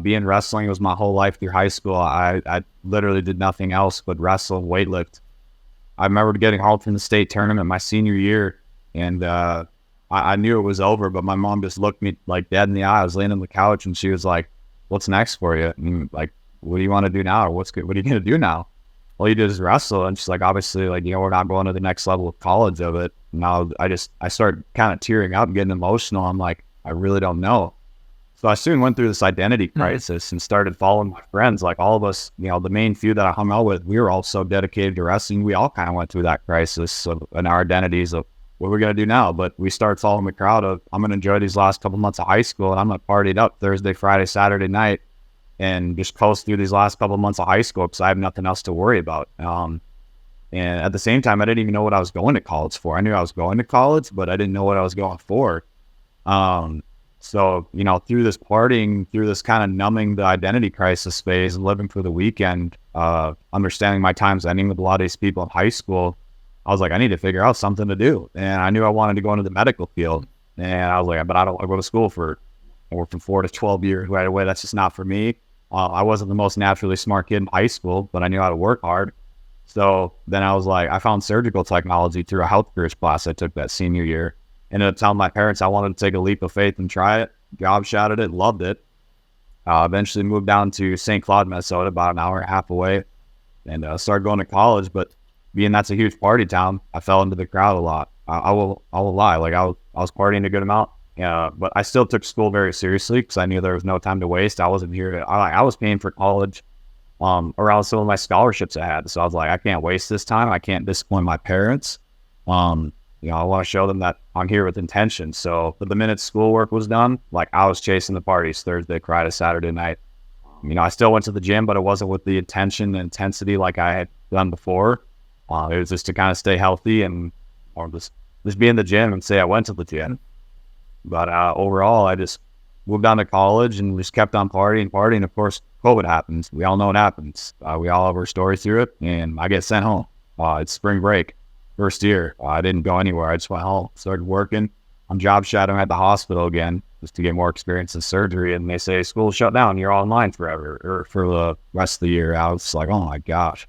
Being wrestling was my whole life through high school. I literally did nothing else but wrestle, weightlift. I remember getting home from the state tournament my senior year, and I knew it was over, but my mom just looked me like dead in the eye. I was laying on the couch, and she was like, "What's next for you? And like, what do you want to do now? Or what are you going to do now?" All you did is wrestle. And she's like, obviously, like, we're not going to the next level of college of it. Now I started kind of tearing up and getting emotional. I'm like, I really don't know. So I soon went through this identity crisis and started following my friends. Like all of us, the main few that I hung out with, we were all so dedicated to wrestling. We all kind of went through that crisis in our identities of what we're going to do now. But we started following the crowd of, I'm going to enjoy these last couple months of high school, and I'm going to party it up Thursday, Friday, Saturday night, and just coast through these last couple months of high school because I have nothing else to worry about. And at the same time, I didn't even know what I was going to college for. I knew I was going to college, but I didn't know what I was going for. So, through this partying, through this kind of numbing the identity crisis phase and living for the weekend, understanding my time's ending with a lot of these people in high school, I was like, I need to figure out something to do. And I knew I wanted to go into the medical field. And I was like, but I don't want to go to school from 4 to 12 years right away. That's just not for me. I wasn't the most naturally smart kid in high school, but I knew how to work hard. So then I was like, I found surgical technology through a health careers class I took that senior year. Ended up telling my parents I wanted to take a leap of faith and try it. Job shadowed it, loved it. Eventually moved down to St. Cloud, Minnesota, about an hour and a half away, and started going to college. But being that's a huge party town, I fell into the crowd a lot. I will lie, like I was partying a good amount. But I still took school very seriously because I knew there was no time to waste. I wasn't here. I was paying for college around some of my scholarships I had. So I was like, I can't waste this time. I can't disappoint my parents. I want to show them that I'm here with intention. So the minute schoolwork was done, like I was chasing the parties Thursday, Friday, Saturday night. I still went to the gym, but it wasn't with the intention and intensity like I had done before. It was just to kind of stay healthy or just be in the gym and say I went to the gym. But overall, I just moved on to college and just kept on partying. Of course, COVID happens. We all know it happens. We all have our stories through it, and I get sent home. It's spring break. First year, I didn't go anywhere. I just went home, started working. I'm job shadowing at the hospital again just to get more experience in surgery. And they say, school's shut down. You're online forever or for the rest of the year. I was like, oh my gosh.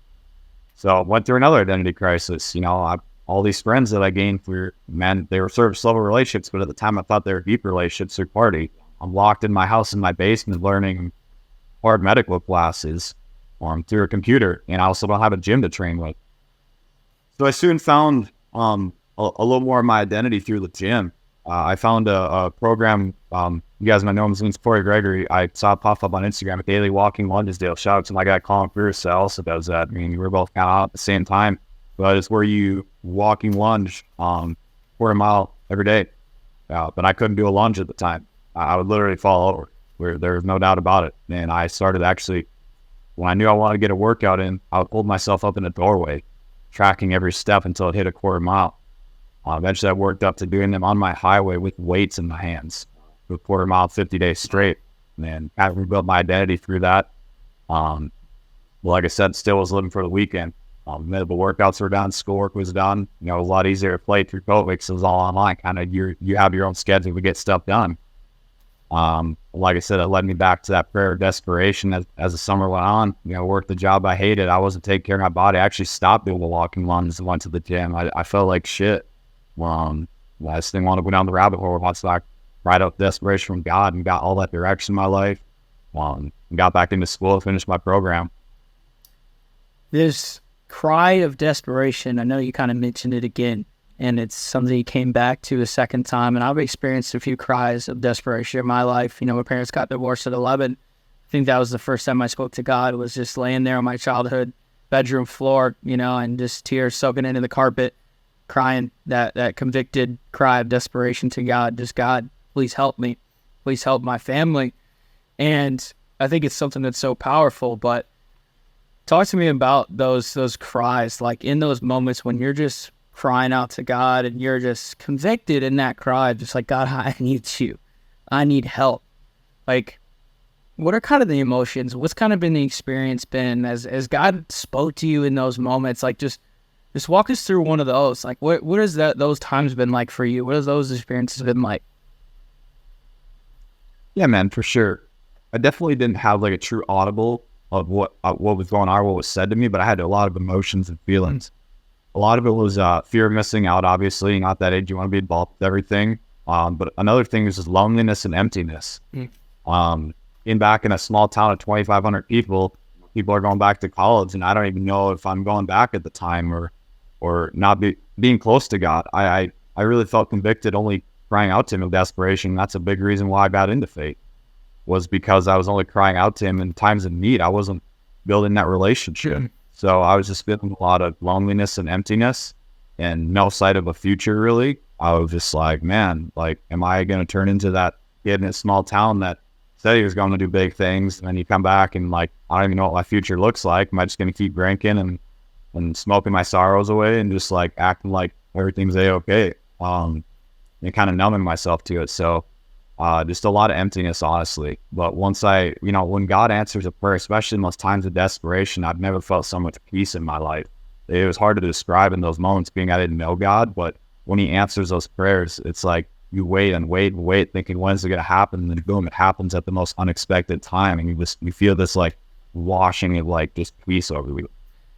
So I went through another identity crisis. All these friends that I gained through, man, they were surface level relationships, but at the time I thought they were deep relationships through party. I'm locked in my house in my basement learning hard medical classes through a computer. And I also don't have a gym to train with. So I soon found a little more of my identity through the gym. I found a program, you guys might know him, his name's Corey Gregory. I saw it pop up on Instagram, a daily walking lunges deal. Shout out to my guy Colin Pierce that also does that. We're both kind of out at the same time. But it's where you walking lunge quarter mile every day. But I couldn't do a lunge at the time. I would literally fall over. There was no doubt about it. And I started actually, when I knew I wanted to get a workout in, I would hold myself up in a doorway, tracking every step until it hit a quarter mile. Eventually I worked up to doing them on my highway with weights in my hands for a quarter mile, 50 days straight. And then kind of rebuilt my identity through that. Like I said, still was living for the weekend. The workouts were done, schoolwork was done. It was a lot easier to play through COVID because it was all online. Kind of you have your own schedule to get stuff done. Like I said, it led me back to that prayer of desperation as the summer went on. Worked the job I hated. I wasn't taking care of my body. I actually stopped doing the walking lunges and went to the gym. I felt like shit. I just didn't want to go down the rabbit hole once I cried out desperation from God and got all that direction in my life. And got back into school to finish my program. This cry of desperation, I know you kind of mentioned it again, and it's something you came back to a second time. And I've experienced a few cries of desperation in my life. My parents got divorced at 11. I think that was the first time I spoke to God, was just laying there on my childhood bedroom floor, and just tears soaking into the carpet, crying that convicted cry of desperation to God. Just, God, please help me. Please help my family. And I think it's something that's so powerful. But talk to me about those cries, like in those moments when you're just crying out to God and you're just convicted in that cry, just like, God, I need you. I need help. Like, what are kind of the emotions? What's kind of been the experience been as God spoke to you in those moments? Like, just walk us through one of those. Like, what has those times been like for you? What has those experiences been like? Yeah, man, for sure. I definitely didn't have like a true audible of what was going on, what was said to me, but I had a lot of emotions and feelings. A lot of it was fear of missing out, obviously. Not that age, you want to be involved with everything. But another thing is just loneliness and emptiness. Being back in a small town of 2,500 people are going back to college, and I don't even know if I'm going back at the time or not being close to God. I really felt convicted only crying out to him in desperation. That's a big reason why I got into faith, was because I was only crying out to him in times of need. I wasn't building that relationship. So I was just feeling a lot of loneliness and emptiness and no sight of a future, really. I was just like, man, like, am I going to turn into that kid in a small town that said he was going to do big things, and then you come back and like, I don't even know what my future looks like. Am I just going to keep drinking and smoking my sorrows away and just like acting like everything's A-okay? And kind of numbing myself to it. So just a lot of emptiness, honestly. But once when God answers a prayer, especially in those times of desperation, I've never felt so much peace in my life. It was hard to describe in those moments, being I didn't know God, but when he answers those prayers, it's like you wait and wait and wait, thinking, when's it going to happen? And then boom, it happens at the most unexpected time. And you feel this like washing of like just peace over you.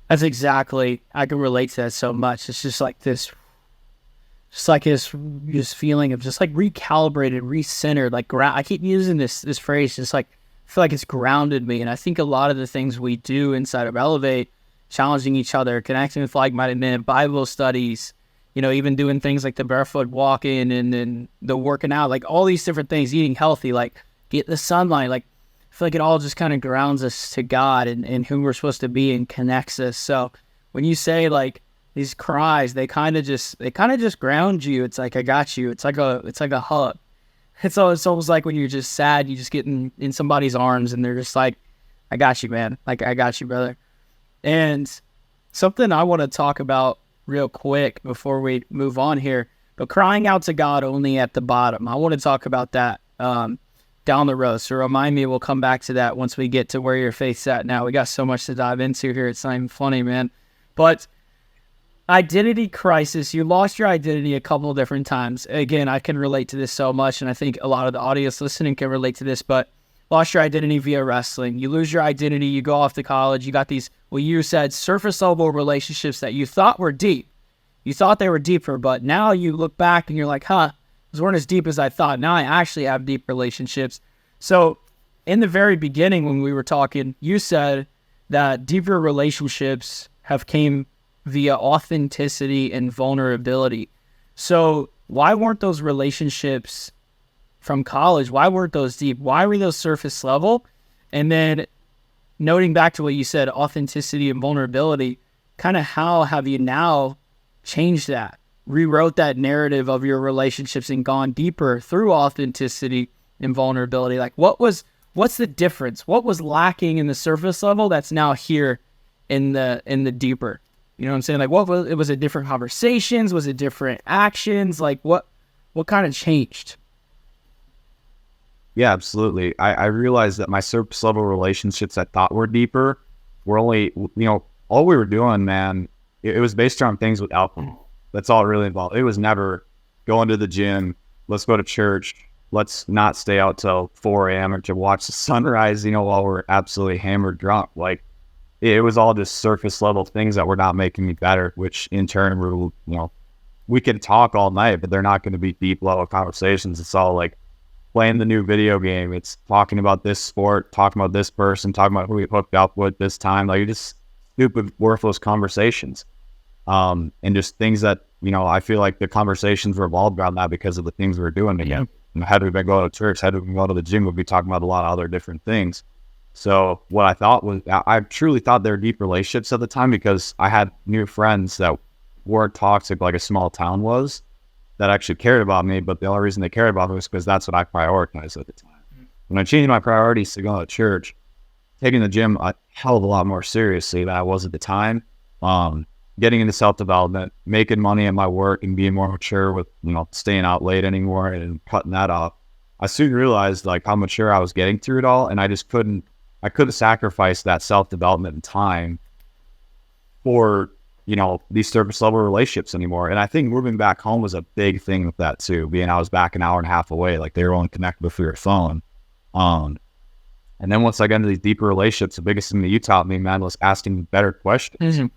That's exactly, I can relate to that so much. It's just like this, just like this feeling of just like recalibrated, recentered, like I keep using this phrase, just like, I feel like it's grounded me. And I think a lot of the things we do inside of Elevate, challenging each other, connecting with like-minded men, Bible studies, even doing things like the barefoot walking and then the working out, like all these different things, eating healthy, like get the sunlight, like I feel like it all just kind of grounds us to God and who we're supposed to be and connects us. So when you say like these cries, they kind of just ground you. It's like, I got you. It's like a hug. It's almost like when you're just sad, you just get in somebody's arms and they're just like, I got you, man. Like, I got you, brother. And something I want to talk about real quick before we move on here, but crying out to God only at the bottom. I want to talk about that down the road. So remind me, we'll come back to that once we get to where your faith's at now. We got so much to dive into here. It's not even funny, man. But identity crisis, you lost your identity a couple of different times. Again, I can relate to this so much, and I think a lot of the audience listening can relate to this, but lost your identity via wrestling. You lose your identity, you go off to college, you got these, well, you said surface level relationships that you thought were deep. You thought they were deeper, but now you look back and you're like, those weren't as deep as I thought. Now I actually have deep relationships. So in the very beginning when we were talking, you said that deeper relationships have came via authenticity and vulnerability. So why weren't those relationships from college, why weren't those deep? Why were those surface level? And then noting back to what you said, authenticity and vulnerability, kind of how have you now changed that, rewrote that narrative of your relationships and gone deeper through authenticity and vulnerability? Like what's the difference? What was lacking in the surface level that's now here in the deeper? You know what I'm saying? Like was it different conversations? Was it different actions? Like what kind of changed? Yeah, absolutely. I realized that my surface level relationships I thought were deeper were only, all we were doing, man, it was based on things with alcohol. That's all it really involved. It was never going to the gym, let's go to church, let's not stay out till 4 a.m. or to watch the sunrise, while we're absolutely hammered drunk. Like, it was all just surface level things that were not making me better, which in turn were, we could talk all night, but they're not going to be deep level conversations. It's all like playing the new video game. It's talking about this sport, talking about this person, talking about who we hooked up with this time. Like, just stupid, worthless conversations. And just things that, I feel like the conversations revolved around that because of the things we were doing together. Had we been going to church, had we been going to the gym, we'd be talking about a lot of other different things. So what I thought was, I truly thought they were deep relationships at the time because I had new friends that weren't toxic like a small town was, that actually cared about me. But the only reason they cared about me was because that's what I prioritized at the time. when I changed my priorities to go to church, taking the gym a hell of a lot more seriously than I was at the time. Getting into self-development, making money in my work and being more mature with, staying out late anymore and cutting that off. I soon realized like how mature I was getting through it all. And I couldn't sacrifice that self-development and time for, these surface level relationships anymore. And I think moving back home was a big thing with that too, being I was back an hour and a half away, like they were only connected with your phone. And then once I got into these deeper relationships, the biggest thing that you taught me, man, was asking better questions.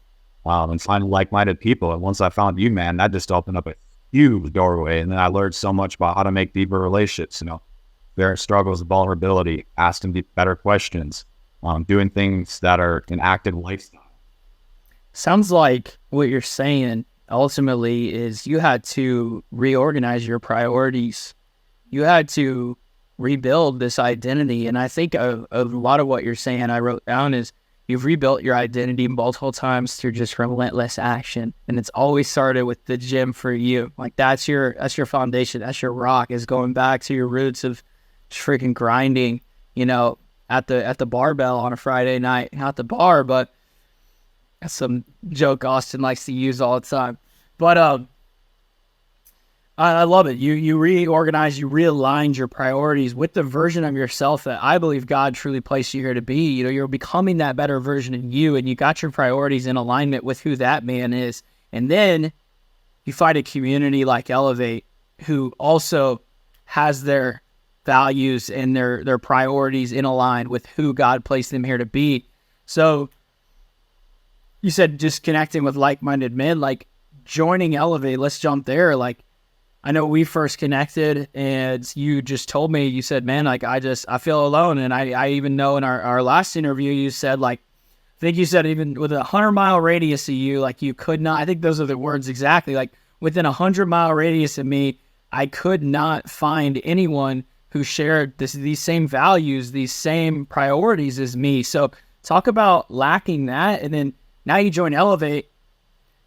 And finding like-minded people. And once I found you, man, that just opened up a huge doorway. And then I learned so much about how to make deeper relationships, their struggles, vulnerability, asking better questions, doing things that are an active lifestyle. Sounds like what you're saying ultimately is you had to reorganize your priorities. You had to rebuild this identity. And I think a lot of what you're saying I wrote down is you've rebuilt your identity multiple times through just relentless action. And it's always started with the gym for you. Like that's your foundation. That's your rock, is going back to your roots of just freaking grinding, at the barbell on a Friday night. Not the bar, but that's some joke Austin likes to use all the time. But I love it. You reorganized, you realigned your priorities with the version of yourself that I believe God truly placed you here to be. You're becoming that better version of you, and you got your priorities in alignment with who that man is. And then you find a community like Elevate who also has their values and their priorities in line with who God placed them here to be. So you said just connecting with like-minded men, like joining Elevate. Let's jump there. Like, I know we first connected and you just told me, you said, man, like I feel alone. And I even know in our last interview, you said like, I think you said even with a 100-mile radius of you, like you could not, I think those are the words exactly, like within 100-mile radius of me, I could not find anyone who shared these same values, these same priorities as me. So talk about lacking that. And then now you join Elevate,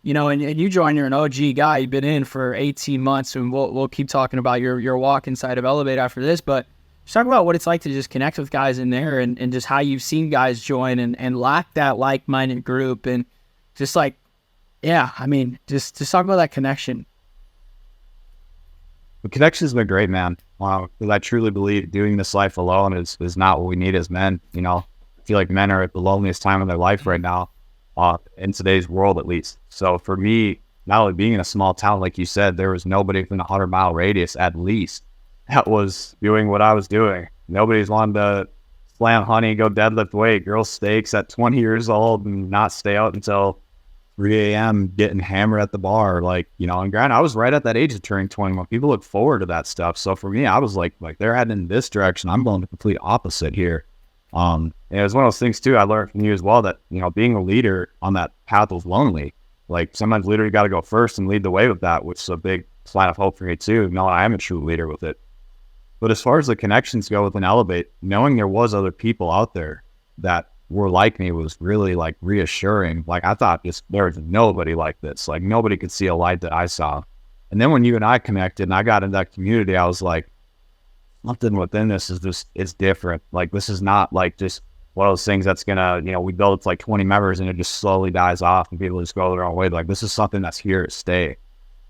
and you join, you're an OG guy. You've been in for 18 months, and we'll keep talking about your walk inside of Elevate after this. But just talk about what it's like to just connect with guys in there, and just how you've seen guys join and lack that like-minded group, and just like, yeah, I mean, just talk about that connection. The connection's been great, man. Wow, because I truly believe doing this life alone is not what we need as men. I feel like men are at the loneliest time of their life right now. In today's world, at least. So for me, not only being in a small town, like you said, there was nobody within a 100-mile radius, at least, that was doing what I was doing. Nobody's wanted to slam honey, go deadlift weight, grill steaks at 20 years old and not stay out until 3 a.m. getting hammered at the bar. And granted, I was right at that age of turning 21. People look forward to that stuff. So for me, I was like they're heading in this direction. I'm going the complete opposite here. And it was one of those things too, I learned from you as well that, being a leader on that path was lonely. Like sometimes leader, you got to go first and lead the way with that, which is a big sign of hope for me too. No, I am a true leader with it. But as far as the connections go with an Elevate, knowing there was other people out there that were like me was really like reassuring. Like I thought there was nobody like this. Like nobody could see a light that I saw. And then when you and I connected and I got in that community, I was like, something within this is just, it's different. Like this is not like just one of those things that's gonna, we build it to like 20 members and it just slowly dies off and people just go their own way. Like this is something that's here to stay.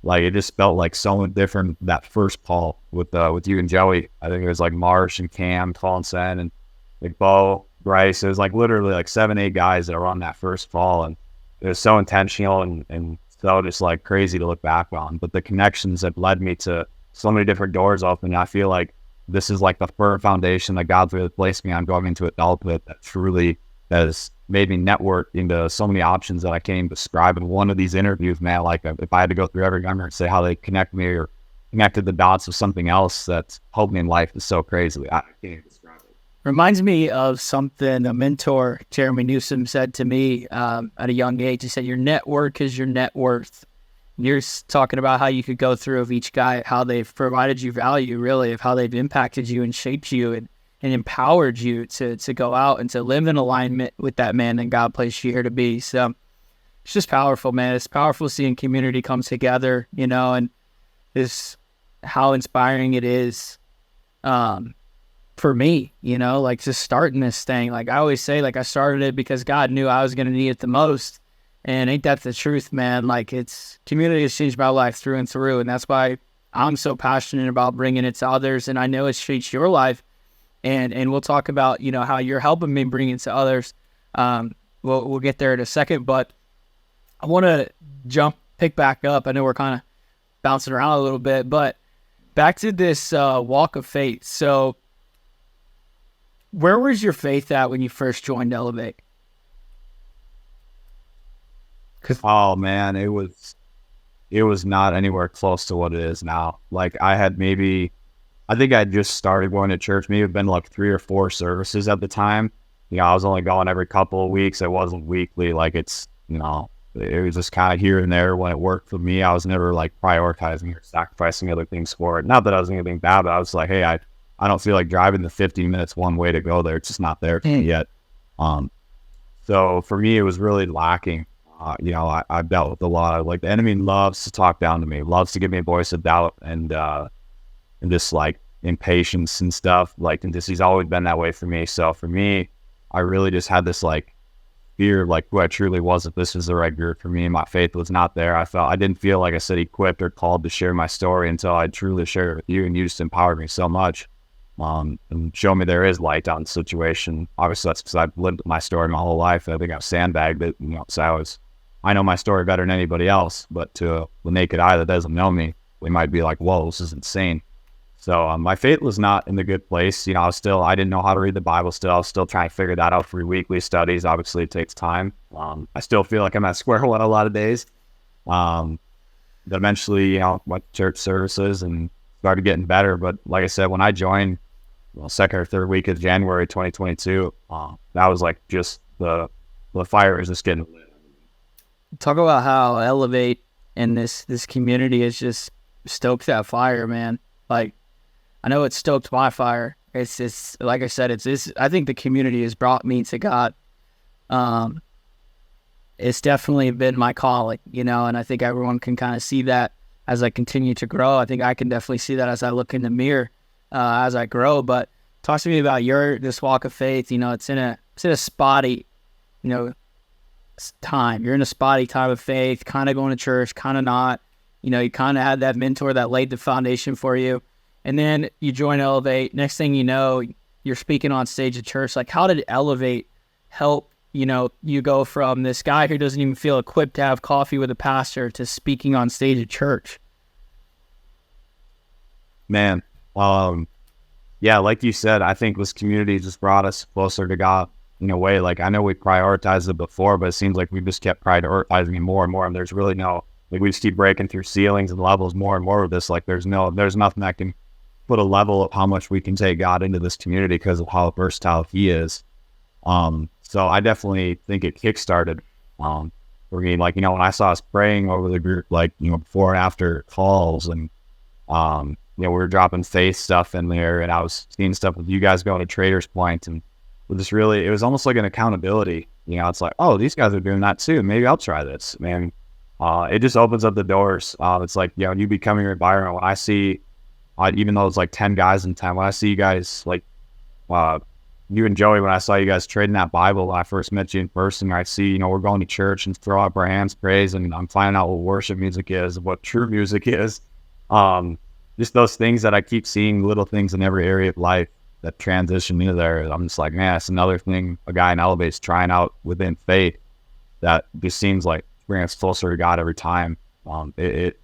Like it just felt like so different that first call with you and Joey. I think it was like Marsh and Cam, Collinson and like Bo, Bryce. It was like literally like 7-8 guys that were on that first fall, and it was so intentional and so just like crazy to look back on. But the connections have led me to so many different doors open. I feel like this is like the firm foundation that God's really placed me on going into adulthood that truly has made me network into so many options that I can't even describe. In one of these interviews, man, like if I had to go through every number and say how they connect me or connected the dots with something else that's helped me in life is so crazy. I can't even describe it. Reminds me of something a mentor, Jeremy Newsom, said to me at a young age. He said, your network is your net worth. You're talking about how you could go through of each guy, how they've provided you value, really, of how they've impacted you and shaped you and empowered you to go out and to live in alignment with that man that God placed you here to be. So it's just powerful, man. It's powerful seeing community come together, and is how inspiring it is for for me, like just starting this thing. Like I always say, like I started it because God knew I was going to need it the most. And ain't that the truth, man? Like community has changed my life through and through. And that's why I'm so passionate about bringing it to others. And I know it's changed your life. And we'll talk about, how you're helping me bring it to others. We'll get there in a second, but I want to pick back up. I know we're kind of bouncing around a little bit, but back to this walk of faith. So where was your faith at when you first joined Elevate? Oh man, it was not anywhere close to what it is now. Like I think I just started going to church. Maybe it'd been like 3 or 4 services at the time. I was only going every couple of weeks. It wasn't weekly. Like it was just kind of here and there when it worked for me. I was never like prioritizing or sacrificing other things for it. Not that I was anything bad, but I was like, hey, I don't feel like driving the 15 minutes one way to go there. It's just not there for me yet. So for me, it was really lacking. I've dealt with a lot of, like, the enemy loves to talk down to me, loves to give me a voice of doubt and this like impatience and stuff. Like, and he's always been that way for me. So for me, I really just had this like fear of like who I truly was, if this was the right group for me. My faith was not there. I didn't feel, like I said, equipped or called to share my story until I truly shared it with you, and you just empowered me so much. And show me there is light on the situation. Obviously that's because I've lived my story my whole life. I think I've sandbagged it, so I know my story better than anybody else, but to the naked eye that doesn't know me, we might be like, whoa, this is insane. So my faith was not in the good place. I didn't know how to read the Bible still. I was still trying to figure that out through weekly studies. Obviously, it takes time. I still feel like I'm at square one a lot of days. But eventually, went to church services and started getting better. But like I said, when I joined, second or third week of January 2022, that was like just the fire was just getting lit. Talk about how Elevate and this community has just stoked that fire, man. Like, I know it stoked my fire. It's like I said, I think the community has brought me to God. It's definitely been my calling, and I think everyone can kind of see that as I continue to grow. I think I can definitely see that as I look in the mirror, as I grow. But talk to me about this walk of faith. It's in a spotty, time. You're in a spotty time of faith, kind of going to church, kind of not. You kind of had that mentor that laid the foundation for you. And then you join Elevate. Next thing you know, you're speaking on stage at church. Like, how did Elevate help, you go from this guy who doesn't even feel equipped to have coffee with a pastor to speaking on stage at church? Man, yeah, like you said, I think this community just brought us closer to God in a way. Like, I know we prioritized it before, but it seems like we just kept prioritizing it more and more. And there's really we just keep breaking through ceilings and levels more and more with this. Like, there's nothing that can put a level of how much we can take God into this community because of how versatile he is. So I definitely think it kickstarted for me. Like, when I saw us praying over the group, like, before and after calls, and we were dropping faith stuff in there, and I was seeing stuff with you guys going to Traders Point, and it was almost like an accountability. It's like, oh, these guys are doing that too. Maybe I'll try this, man. It just opens up the doors. It's like, you becoming your environment. When I see, even though it's like 10 guys in 10, when I see you guys, like, you and Joey, when I saw you guys trading that Bible when I first met you in person, I see, we're going to church and throw up our hands, praise, and I'm finding out what worship music is, what true music is. Just those things that I keep seeing, little things in every area of life that transition into there. I'm just like, man, it's another thing a guy in Elevate's trying out within faith that just seems like bringing us closer to God every time.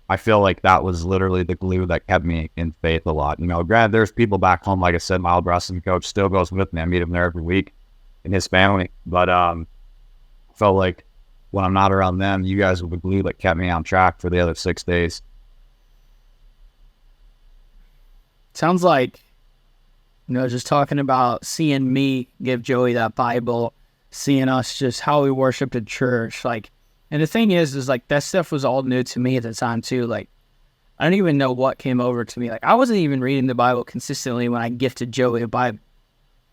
I feel like that was literally the glue that kept me in faith a lot. Granted, there's people back home, like I said, my old wrestling coach still goes with me. I meet him there every week, and his family. But I felt like when I'm not around them, you guys were the glue that kept me on track for the other 6 days. Sounds like, just talking about seeing me give Joey that Bible, seeing us just how we worshiped at church, like. And the thing is like, that stuff was all new to me at the time too. Like, I don't even know what came over to me. Like, I wasn't even reading the Bible consistently when I gifted Joey a Bible.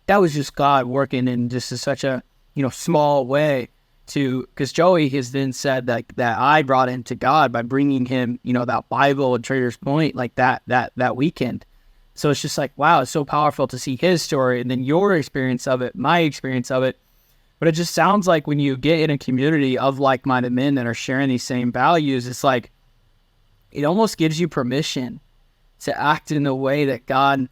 That was just God working in just such a, small way because Joey has then said that I brought him to God by bringing him, that Bible at Traders Point, like that weekend. So it's just like, wow, it's so powerful to see his story and then your experience of it, my experience of it. But it just sounds like when you get in a community of like-minded men that are sharing these same values, it's like it almost gives you permission to act in the way that God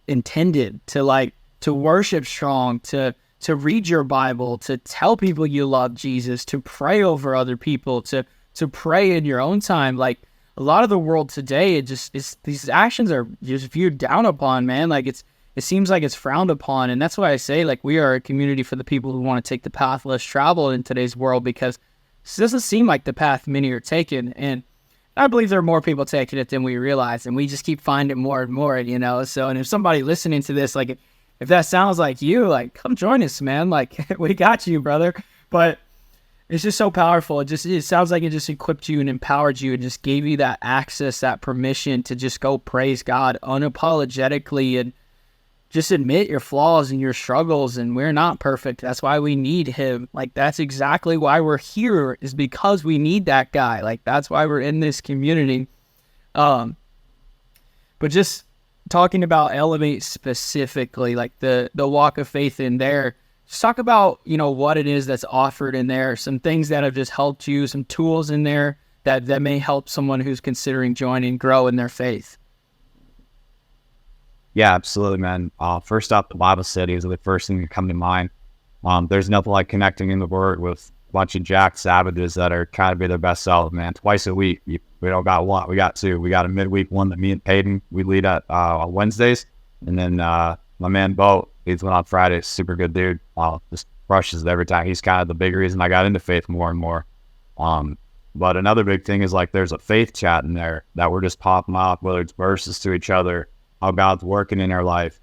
intended, to worship strong, to read your Bible, to tell people you love Jesus, to pray over other people, to pray in your own time. Like a lot of the world today, these actions are just viewed down upon, man. Like it seems like it's frowned upon. And that's why I say, like, we are a community for the people who want to take the path less traveled in today's world, because this doesn't seem like the path many are taking. And I believe there are more people taking it than we realize, and we just keep finding more and more, So, and if somebody listening to this, like, if that sounds like you, like, come join us, man. Like, we got you, brother. But it's just so powerful. It sounds like it just equipped you and empowered you and just gave you that access, that permission to just go praise God unapologetically and just admit your flaws and your struggles. And we're not perfect. That's why we need him. Like, that's exactly why we're here, is because we need that guy. Like, that's why we're in this community. But just talking about Elevate specifically, like the walk of faith in there, just talk about, what it is that's offered in there, some things that have just helped you, some tools in there that may help someone who's considering joining grow in their faith. Yeah, absolutely, man. First off, the Bible study is the first thing that come to mind. There's nothing like connecting in the Word with a bunch of jacked savages that are trying to be their best self, man. Twice a week. We don't got one. We got two. We got a midweek one that me and Peyton, we lead at on Wednesdays. And then my man, Bo, he's one on Fridays. Super good dude. Just crushes it every time. He's kind of the big reason I got into faith more and more. But another big thing is, like, there's a faith chat in there that we're just popping off, whether it's verses to each other, how God's working in our life.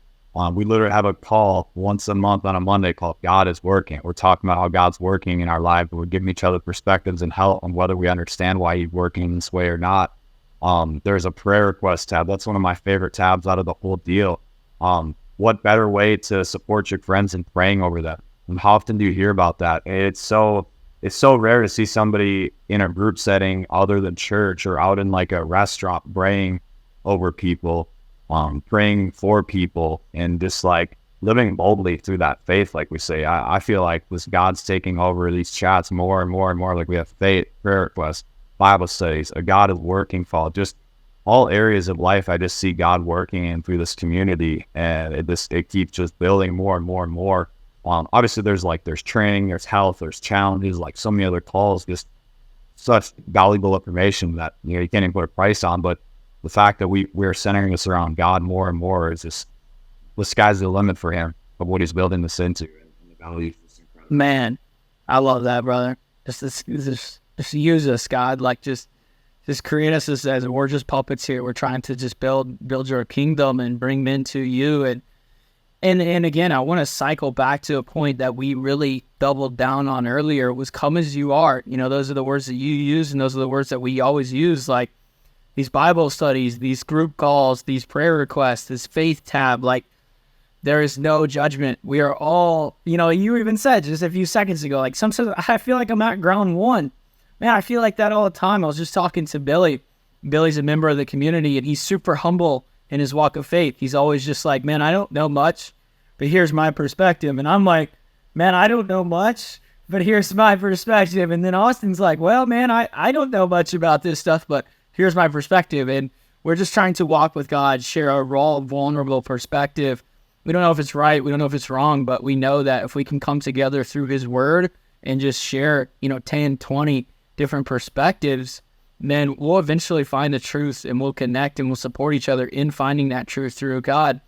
We literally have a call once a month on a Monday called God is Working. We're talking about how God's working in our life. We're giving each other perspectives and help on whether we understand why he's working in this way or not. There's a prayer request tab. That's one of my favorite tabs out of the whole deal. What better way to support your friends than praying over them? And how often do you hear about that? It's so rare to see somebody in a group setting other than church or out in like a restaurant praying over people. Praying for people and just like living boldly through that faith, like we say. I feel like this God's taking over these chats more and more and more. Like we have faith, prayer requests, Bible studies, a God is working fall, just all areas of life. I just see God working in through this community, and it keeps just building more and more and more. Obviously there's training, there's health, there's challenges, like so many other calls, just such valuable information that you can't even put a price on. But the fact that we're centering this around God more and more is just, the sky's the limit for him of what he's building this into. And the value is incredible. Man, I love that, brother. Just use us, God. Like just create us as we're just puppets here. We're trying to just build your kingdom and bring men to you. And again, I want to cycle back to a point that we really doubled down on earlier, was come as you are. Those are the words that you use, and those are the words that we always use. Like, these Bible studies, these group calls, these prayer requests, this faith tab, like, there is no judgment. We are all, you even said just a few seconds ago, like, I feel like I'm at ground one. Man, I feel like that all the time. I was just talking to Billy. Billy's a member of the community, and he's super humble in his walk of faith. He's always just like, man, I don't know much, but here's my perspective. And I'm like, man, I don't know much, but here's my perspective. And then Austin's like, well, man, I don't know much about this stuff, but here's my perspective. And we're just trying to walk with God, share a raw, vulnerable perspective. We don't know if it's right. We don't know if it's wrong, but we know that if we can come together through his word and just share, 10, 20 different perspectives, then we'll eventually find the truth, and we'll connect, and we'll support each other in finding that truth through God.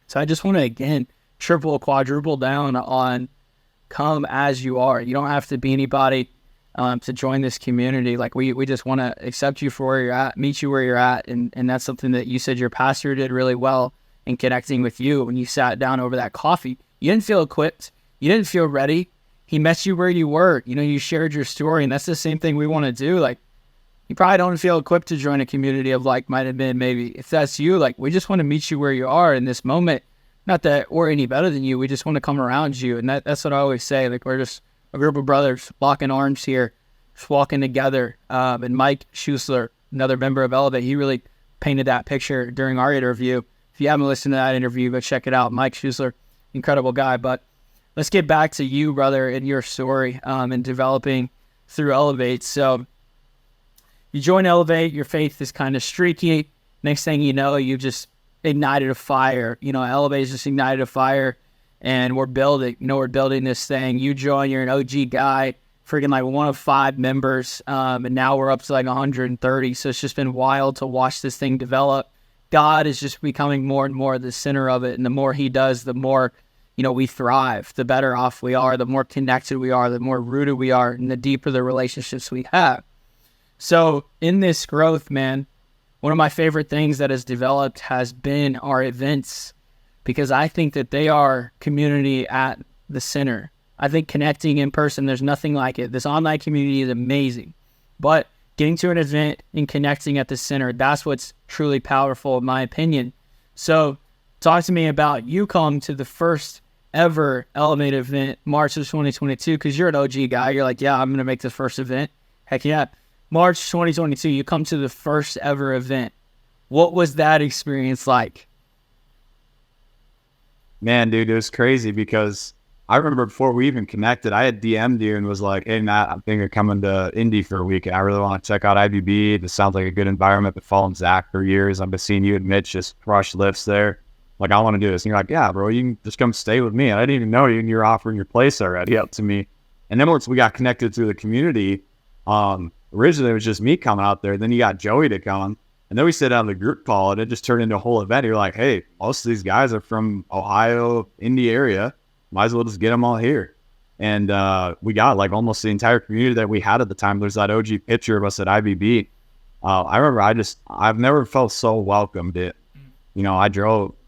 So I just want to, again, triple, quadruple down on come as you are. You don't have to be anybody to join this community. Like, we just want to accept you for where you're at, meet you where you're at. And that's something that you said your pastor did really well in connecting with you when you sat down over that coffee. You didn't feel equipped. You didn't feel ready. He met you where you were. You shared your story, and that's the same thing we want to do. Like, you probably don't feel equipped to join a community of like-minded men, maybe. If that's you, like, we just want to meet you where you are in this moment. Not that we're any better than you. We just want to come around you. And that's what I always say. Like, we're just a group of brothers locking arms here, just walking together. And Mike Schuessler, another member of Elevate, he really painted that picture during our interview. If you haven't listened to that interview, go check it out. Mike Schusler, incredible guy. But let's get back to you, brother, and your story and developing through Elevate. So you join Elevate, your faith is kind of streaky. Next thing you know, you just ignited a fire. Elevate just ignited a fire, and we're building this thing. You join, you're an OG guy, freaking like one of 5 members, and now we're up to like 130. So it's just been wild to watch this thing develop. God is just becoming more and more the center of it, and the more he does, the more we thrive, the better off we are, the more connected we are, the more rooted we are, and the deeper the relationships we have. So in this growth, man, one of my favorite things that has developed has been our events, because I think that they are community at the center. I think connecting in person, there's nothing like it. This online community is amazing, but getting to an event and connecting at the center, that's what's truly powerful in my opinion. So talk to me about you come to the first ever Elevate event, March of 2022, because you're an OG guy. You're like, yeah, I'm going to make the first event. Heck yeah. March 2022, you come to the first ever event. What was that experience like? Man, dude, it was crazy because I remember before we even connected, I had DM'd you and was like, hey, Matt, I'm thinking of coming to Indy for a week. I really want to check out IBB. This sounds like a good environment. Been following Zach for years. I've been seeing you and Mitch just crush lifts there. Like, I want to do this. And you're like, yeah, bro, you can just come stay with me. I didn't even know you, and you're offering your place already up to me. And then once we got connected through the community, originally it was just me coming out there. Then you got Joey to come. And then we sit down the group call, and it just turned into a whole event. You're like, hey, most of these guys are from Ohio, Indy area. Might as well just get them all here. And we got like almost the entire community that we had at the time. There's that OG picture of us at IBB. I remember I've never felt so welcomed. That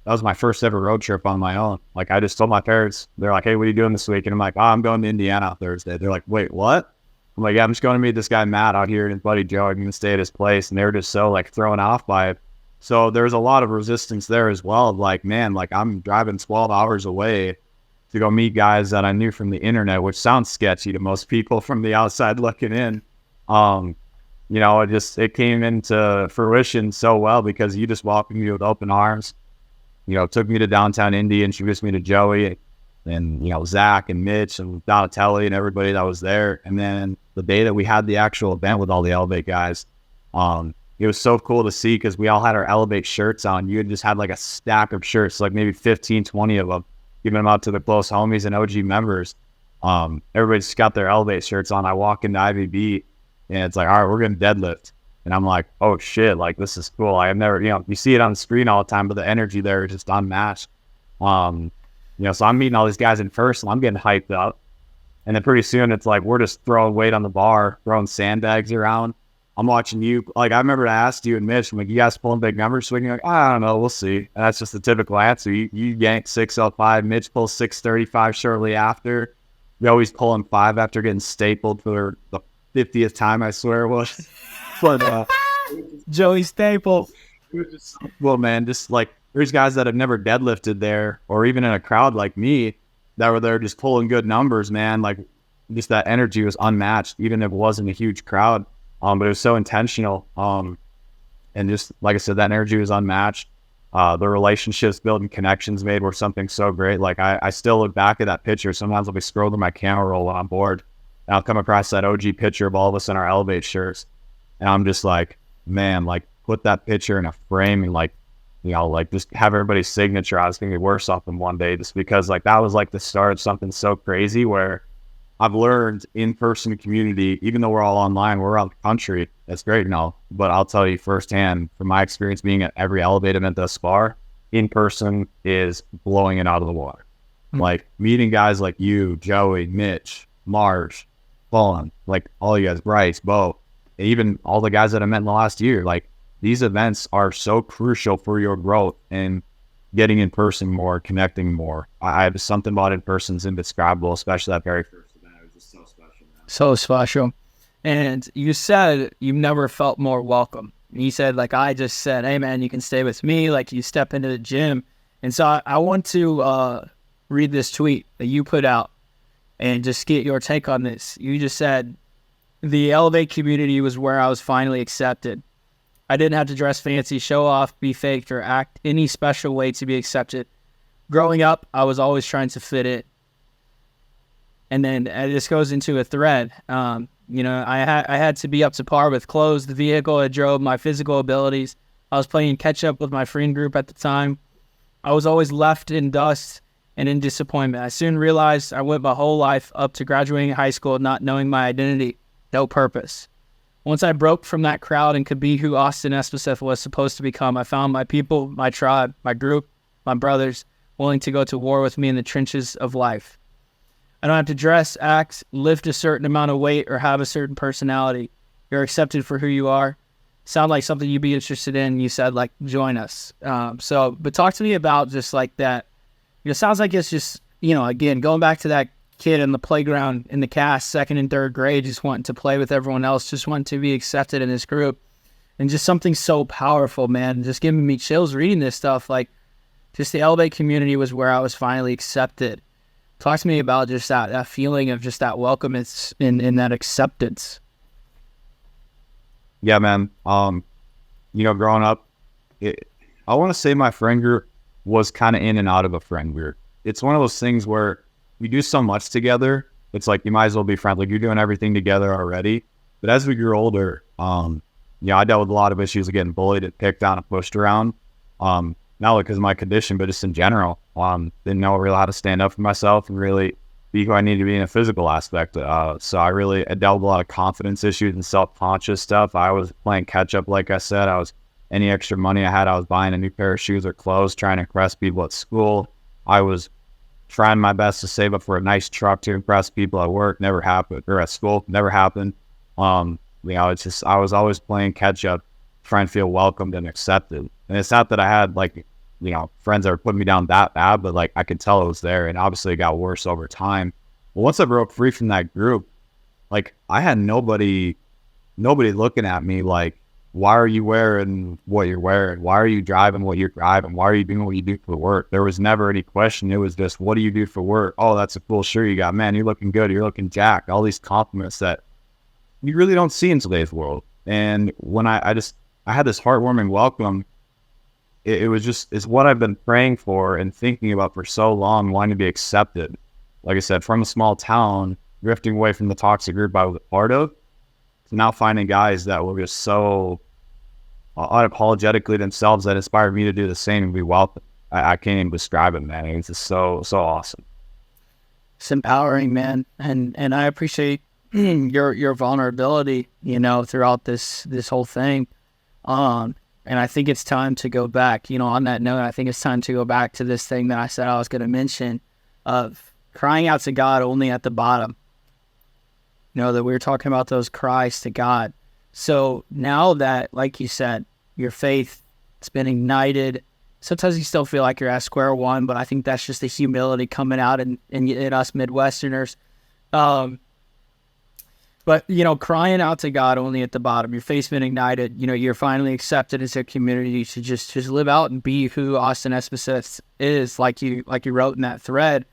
was my first ever road trip on my own. Like, I just told my parents, they're like, hey, what are you doing this week? And I'm like, oh, I'm going to Indiana Thursday. They're like, wait, what? I'm like, yeah, I'm just going to meet this guy, Matt, out here and his buddy Joe. I'm going to stay at his place. And they were just so like thrown off by it. So there's a lot of resistance there as well. Like, man, like I'm driving 12 hours away to go meet guys that I knew from the internet, which sounds sketchy to most people from the outside looking in. It came into fruition so well because you just welcomed me with open arms. Took me to downtown Indy, introduced me to Joey and, Zach and Mitch and Donatelli and everybody that was there. And then the day that we had the actual event with all the Elevate guys, it was so cool to see because we all had our Elevate shirts on. You had just had like a stack of shirts, like maybe 15, 20 of them, giving them out to the close homies and OG members. Everybody just got their Elevate shirts on. I walk into IBB and it's like, all right, we're going to deadlift. And I'm like, oh shit, like this is cool. I have never, you see it on the screen all the time, but the energy there is just unmatched. So I'm meeting all these guys in person. I'm getting hyped up. And then pretty soon it's like, we're just throwing weight on the bar, throwing sandbags around. I'm watching you. Like, I remember I asked you and Mitch, I'm like, you guys pulling big numbers? So you're like, I don't know, we'll see. And that's just the typical answer. You yanked 605, Mitch pulls 635 shortly after. We always pulling 5 after getting stapled for the 50th time, I swear it was. But Joey Staple. Well, man, just like there's guys that have never deadlifted there or even in a crowd like me that were there just pulling good numbers, man. Like, just that energy was unmatched, even if it wasn't a huge crowd. But it was so intentional. And just like I said, that energy was unmatched. The relationships built and connections made were something so great. Like, I still look back at that picture. Sometimes I'll be scrolling my camera roll when I'm bored, and I'll come across that OG picture of all of us in our Elevate shirts. And I'm just like, man, like, put that picture in a frame and like just have everybody's signature. I was going to be worse off than one day just because like that was like the start of something so crazy where I've learned in-person community, even though we're all online, we're around the country. That's great and all, but I'll tell you firsthand from my experience being at every Elevate event thus far, in-person is blowing it out of the water. Mm-hmm. Like meeting guys like you, Joey, Mitch, Marge, Vaughn, like all you guys, Bryce, Bo, even all the guys that I met in the last year, like these events are so crucial for your growth and getting in person more, connecting more. I have something about in person's indescribable, especially that very first event. It was just so special, man. So special. And you said you've never felt more welcome. You said, like, I just said, hey man, you can stay with me. Like, you step into the gym. And so I want to read this tweet that you put out and just get your take on this. You just said, the Elevate community was where I was finally accepted. I didn't have to dress fancy, show off, be faked, or act any special way to be accepted. Growing up, I was always trying to fit in. And then this goes into a thread. I had to be up to par with clothes, the vehicle I drove, my physical abilities. I was playing catch up with my friend group at the time. I was always left in dust and in disappointment. I soon realized I went my whole life up to graduating high school not knowing my identity, no purpose. Once I broke from that crowd and could be who Austin Espeseth was supposed to become, I found my people, my tribe, my group, my brothers, willing to go to war with me in the trenches of life. I don't have to dress, act, lift a certain amount of weight, or have a certain personality. You're accepted for who you are. Sound like something you'd be interested in. You said, like, join us. But talk to me about just like that. Sounds like it's just, again, going back to that kid in the playground in the cast, 2nd and 3rd grade, just wanting to play with everyone else, just wanting to be accepted in this group. And just something so powerful, man, just giving me chills reading this stuff. Like, just the Elevate community was where I was finally accepted. Talk to me about just that feeling of just that welcome in that acceptance. Yeah, man. Growing up, I want to say my friend group was kind of in and out of a friend group. It's one of those things where we do so much together. It's like you might as well be friends. Like you're doing everything together already. But as we grew older, I dealt with a lot of issues of getting bullied and picked on and pushed around. Not only because of my condition, but just in general. Didn't know really how to stand up for myself and really be who I needed to be in a physical aspect. So I dealt with a lot of confidence issues and self-conscious stuff. I was playing catch up, like I said. Any extra money I had, I was buying a new pair of shoes or clothes, trying to impress people at school. I was trying my best to save up for a nice truck to impress people at work. Never happened, or at school, never happened. It's just, I was always playing catch up, trying to feel welcomed and accepted. And it's not that I had friends that were putting me down that bad, but like I could tell it was there, and obviously it got worse over time. But once I broke free from that group, like I had nobody looking at me like, why are you wearing what you're wearing? Why are you driving what you're driving? Why are you doing what you do for work? There was never any question. It was just, what do you do for work? Oh, that's a cool shirt you got. Man, you're looking good. You're looking jacked. All these compliments that you really don't see in today's world. And when I had this heartwarming welcome, it's what I've been praying for and thinking about for so long, wanting to be accepted. Like I said, from a small town, drifting away from the toxic group I was a part of, to now finding guys that were just so unapologetically themselves that inspired me to do the same and be welcome. I can't even describe it, man. It's just so awesome. It's empowering, man. And I appreciate your vulnerability, throughout this whole thing. And I think it's time to go back, on that note, I think it's time to go back to this thing that I said I was going to mention of crying out to God only at the bottom. That we were talking about those cries to God. So now that, like you said, your faith has been ignited, sometimes you still feel like you're at square one, but I think that's just the humility coming out in us Midwesterners. But, crying out to God only at the bottom, your faith's been ignited, you're finally accepted as a community to just live out and be who Austin Espeseth is, like you wrote in that thread.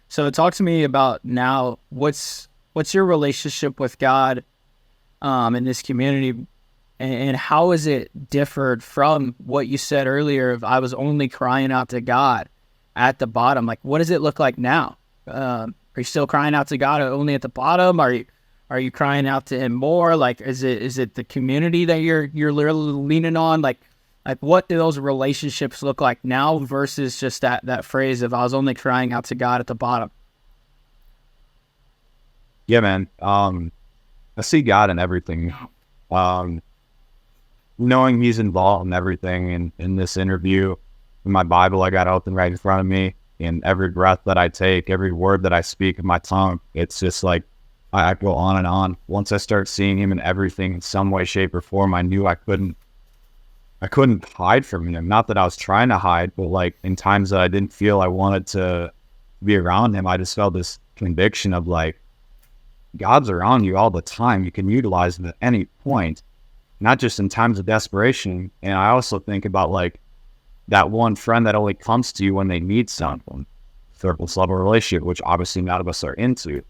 So talk to me about now, what's your relationship with God in this community, and how is it differed from what you said earlier of I was only crying out to God at the bottom? Like, what does it look like now? Are you still crying out to God only at the bottom? Are you crying out to him more? Like, is it the community that you're literally leaning on? Like what do those relationships look like now versus just that phrase of I was only crying out to God at the bottom? Yeah, man. I see God in everything. Knowing he's involved in everything in this interview, in my Bible I got open right in front of me, in every breath that I take, every word that I speak in my tongue, it's just like, I go on and on. Once I start seeing him in everything in some way, shape, or form, I knew I couldn't hide from him. Not that I was trying to hide, but like in times that I didn't feel I wanted to be around him, I just felt this conviction of like, God's around you all the time. You can utilize him at any point, not just in times of desperation. And I also think about like that one friend that only comes to you when they need something, surface level relationship, which obviously none of us are into.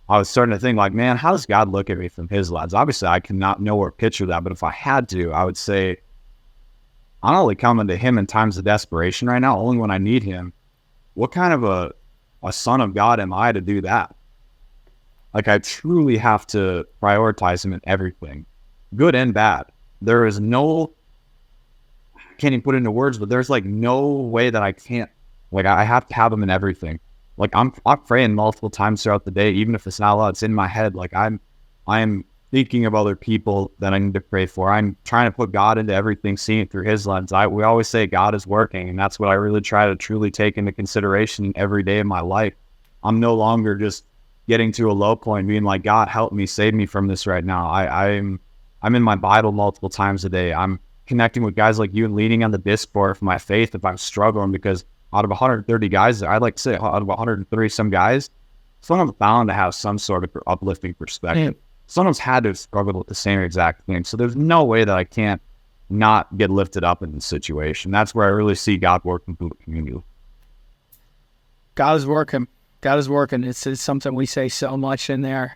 I was starting to think like, man, how does God look at me from his lens? Obviously, I cannot nowhere picture that, but if I had to, I would say, I'm only coming to him in times of desperation right now, only when I need him. What kind of a son of God am I to do that? Like, I truly have to prioritize him in everything, good and bad. There is no, I can't even put it into words, but there's like no way that I can't, like, I have to have him in everything. Like, I'm praying multiple times throughout the day, even if it's not loud, it's in my head. Like, I'm thinking of other people that I need to pray for. I'm trying to put God into everything, seeing it through his lens. We always say God is working, and that's what I really try to truly take into consideration every day of my life. I'm no longer just getting to a low point, being like, God, help me, save me from this right now. I'm in my Bible multiple times a day. I'm connecting with guys like you and leaning on the Discord for my faith if I'm struggling, because out of 130 guys, I'd like to say out of 130 some guys, someone's bound to have some sort of uplifting perspective. Someone's had to have struggled with the same exact thing. So there's no way that I can't not get lifted up in this situation. That's where I really see God working through the community. God is working. God is working. It's something we say so much in there.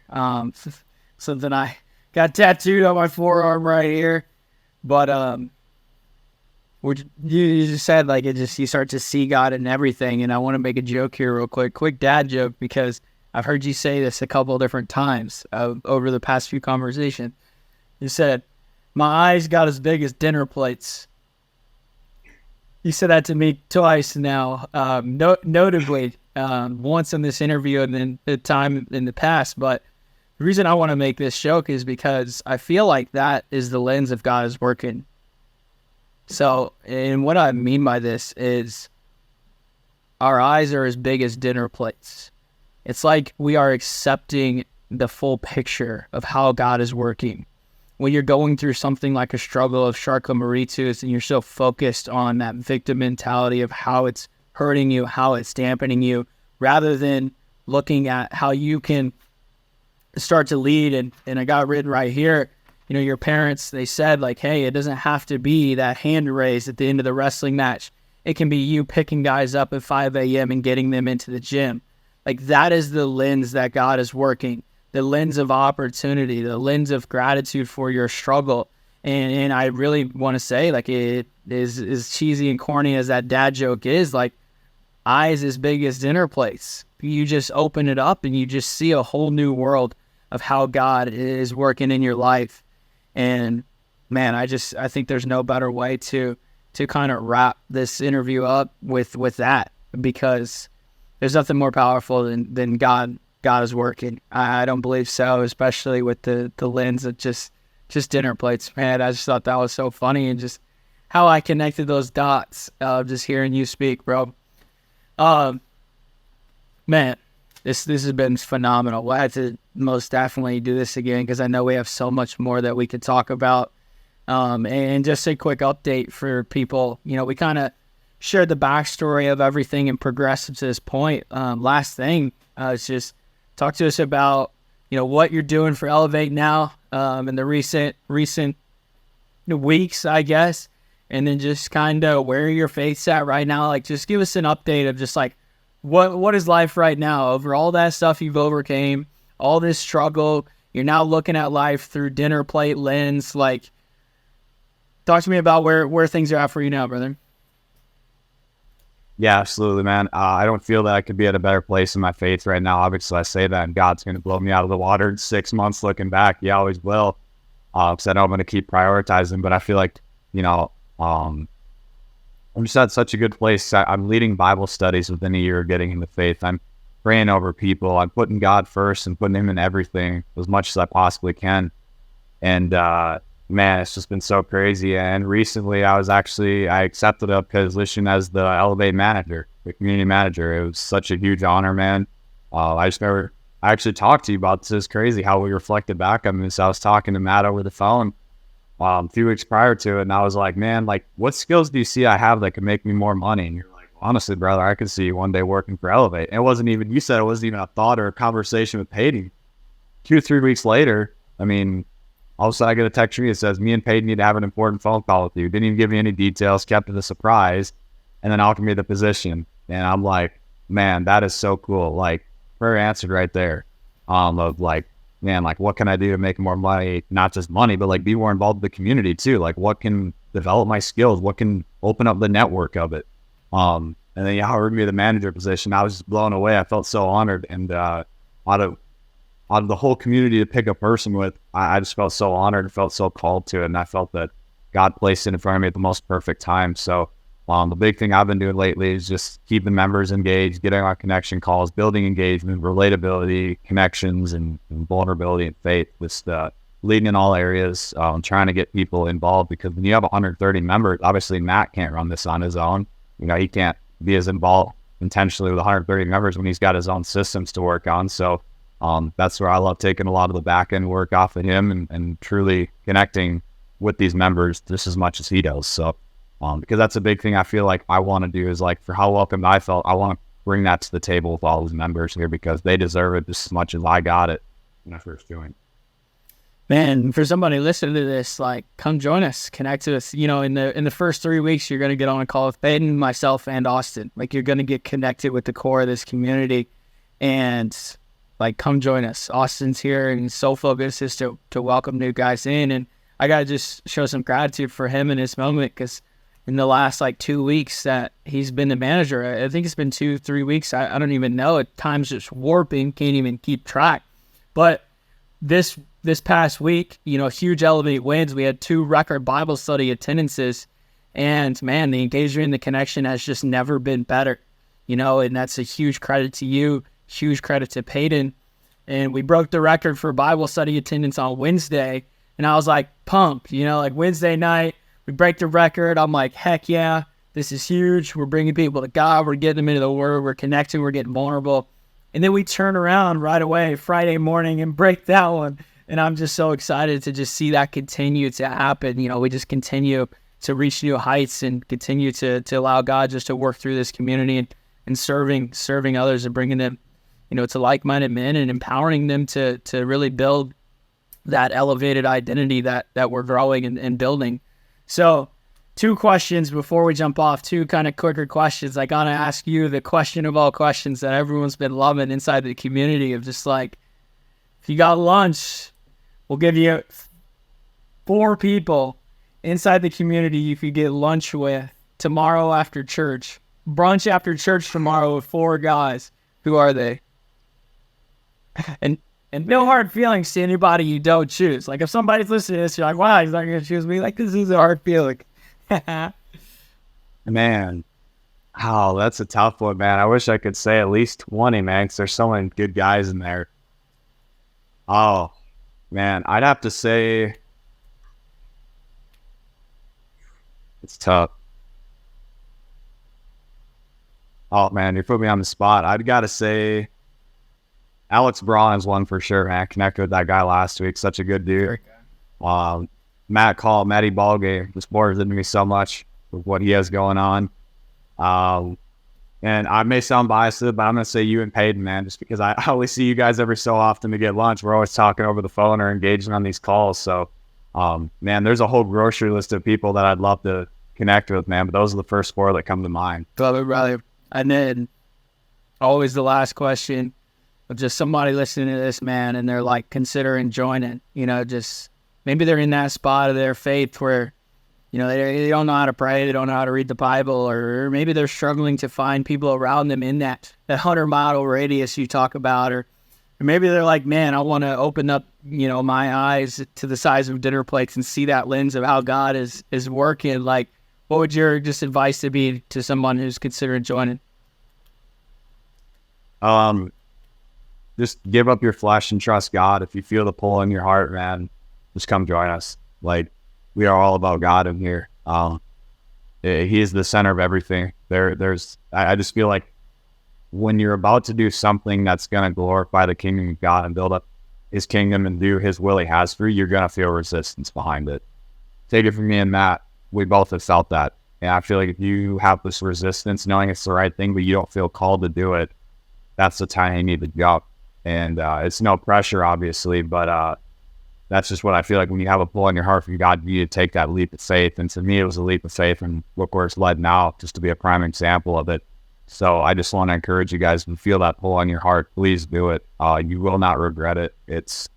Something I got tattooed on my forearm right here. But you just said, like, you start to see God in everything. And I want to make a joke here real quick dad joke, because I've heard you say this a couple of different times over the past few conversations. You said, my eyes got as big as dinner plates. You said that to me twice now, notably once in this interview and then the time in the past. But the reason I want to make this joke is because I feel like that is the lens of God is working. So, and what I mean by this is our eyes are as big as dinner plates. It's like we are accepting the full picture of how God is working. When you're going through something like a struggle of Charcot-Marie-Tooth and you're so focused on that victim mentality of how it's hurting you, how it's dampening you, rather than looking at how you can start to lead. And I got written right here, you know, your parents, they said, like, hey, it doesn't have to be that hand raise at the end of the wrestling match. It can be you picking guys up at 5 a.m. and getting them into the gym. Like, that is the lens that God is working, the lens of opportunity, the lens of gratitude for your struggle. And I really want to say, like, it is as cheesy and corny as that dad joke is, like, eyes as big as dinner plates. You just open it up and you just see a whole new world of how God is working in your life. And man, I think there's no better way to kind of wrap this interview up with that, because there's nothing more powerful than God is working. I don't believe so, especially with the lens of just dinner plates. Man, I just thought that was so funny, and just how I connected those dots just hearing you speak, bro. Man, this has been phenomenal. We'll have to most definitely do this again, because I know we have so much more that we could talk about. And just a quick update for people. You know, we kind of shared the backstory of everything and progressed to this point. Last thing is just talk to us about, you know, what you're doing for Elevate now in the recent weeks, I guess, and then just kind of where your faith's at right now. Like, just give us an update of just like what is life right now over all that stuff you've overcame, all this struggle. You're now looking at life through dinner plate lens. Like, talk to me about where things are at for you now, brother. Yeah, absolutely, man. I don't feel that I could be at a better place in my faith right now. Obviously, I say that, and God's going to blow me out of the water in 6 months looking back. He always will. Because I know I'm going to keep prioritizing, but I feel like, you know, I'm just at such a good place. I'm leading Bible studies within a year of getting into faith. I'm praying over people. I'm putting God first and putting him in everything as much as I possibly can. And, man, it's just been so crazy. And recently I accepted a position as the Elevate manager, the community manager. It was such a huge honor, man. I actually talked to you about this. It's crazy how we reflected back on this. I was talking to Matt over the phone a few weeks prior to it, and I was like, man, like, what skills do you see I have that could make me more money? And you're like, honestly, brother, I could see you one day working for Elevate. And you said it wasn't even a thought or a conversation with Peyton. 2 or 3 weeks later, I mean, all of a sudden I get a text from you that says, me and Peyton need to have an important phone call with you. Didn't even give me any details, kept it a surprise, and then offered me the position. And I'm like, man, that is so cool. Like, prayer answered right there. of like, man, like what can I do to make more money? Not just money, but like be more involved in the community too. Like what can develop my skills? What can open up the network of it? And then hired me the manager position. I was just blown away. I felt so honored, and out of the whole community to pick a person with, I just felt so honored and felt so called to it. And I felt that God placed it in front of me at the most perfect time. So the big thing I've been doing lately is just keeping members engaged, getting on connection calls, building engagement, relatability, connections, and vulnerability and faith. Just leading in all areas, trying to get people involved, because when you have 130 members, obviously Matt can't run this on his own. He can't be as involved intentionally with 130 members when he's got his own systems to work on. So that's where I love taking a lot of the back end work off of him and truly connecting with these members just as much as he does. So because that's a big thing I feel like I want to do, is like, for how welcome I felt, I want to bring that to the table with all his members here, because they deserve it just as much as I got it when I first joined. Man, for somebody listening to this, like, come join us, connect to us. In the first 3 weeks, you're going to get on a call with Peyton, myself, and Austin. Like, you're going to get connected with the core of this community, and like, come join us. Austin's here, and his sole focus is to welcome new guys in. And I got to just show some gratitude for him in this moment, because in the last 2 weeks that he's been the manager, I think it's been 2-3 weeks. I don't even know. At times just warping, can't even keep track. But this past week, huge Elevate wins. We had 2 record Bible study attendances, and man, the engagement and the connection has just never been better, and that's a huge credit to you, huge credit to Peyton. And we broke the record for Bible study attendance on Wednesday, and I was like pumped, Wednesday night, we break the record. I'm like, heck yeah, this is huge. We're bringing people to God. We're getting them into the Word. We're connecting. We're getting vulnerable. And then we turn around right away Friday morning and break that one. And I'm just so excited to just see that continue to happen. We just continue to reach new heights and continue to allow God just to work through this community and serving others and bringing them, to like-minded men and empowering them to really build that elevated identity that we're growing and building. So 2 questions before we jump off, 2 kind of quicker questions. I got to ask you the question of all questions that everyone's been loving inside the community, of just like, if you got lunch, we'll give you 4 people inside the community you could get lunch with tomorrow after church. Brunch after church tomorrow with 4 guys. Who are they? And no hard feelings to anybody you don't choose. Like, if somebody's listening to this, you're like, wow, he's not going to choose me. Like, this is a hard feeling. Man, that's a tough one, man. I wish I could say at least 20, man, because there's so many good guys in there. Oh, man, I'd have to say it's tough. Oh, man, you put me on the spot. I'd got to say Alex Braun is one for sure, man. I connected with that guy last week. Such a good dude. Matty Ballgame just borders into me so much with what he has going on. And I may sound biased, but I'm going to say you and Peyton, man, just because I only see you guys every so often to get lunch. We're always talking over the phone or engaging on these calls. So, man, there's a whole grocery list of people that I'd love to connect with, man. But those are the first 4 that come to mind. Love it, brother. And then always the last question of just somebody listening to this, man, and they're like considering joining, just maybe they're in that spot of their faith where, they don't know how to pray, they don't know how to read the Bible, or maybe they're struggling to find people around them in that 100-mile radius you talk about, or maybe they're like, man, I want to open up, my eyes to the size of dinner plates and see that lens of how God is working. Like, what would your just advice to be to someone who's considering joining? Just give up your flesh and trust God. If you feel the pull in your heart, man, just come join us. Like, we are all about God in here. He is the center of everything. I just feel like when you're about to do something that's going to glorify the kingdom of God and build up his kingdom and do his will he has for you, you're going to feel resistance behind it. Take it from me and Matt. We both have felt that. And I feel like if you have this resistance, knowing it's the right thing, but you don't feel called to do it, that's the time you need to go. And it's no pressure, obviously, but that's just what I feel like when you have a pull in your heart from God, you need to take that leap of faith. And to me, it was a leap of faith, and look where it's led now, just to be a prime example of it. So I just want to encourage you guys to feel that pull on your heart. Please do it. You will not regret it.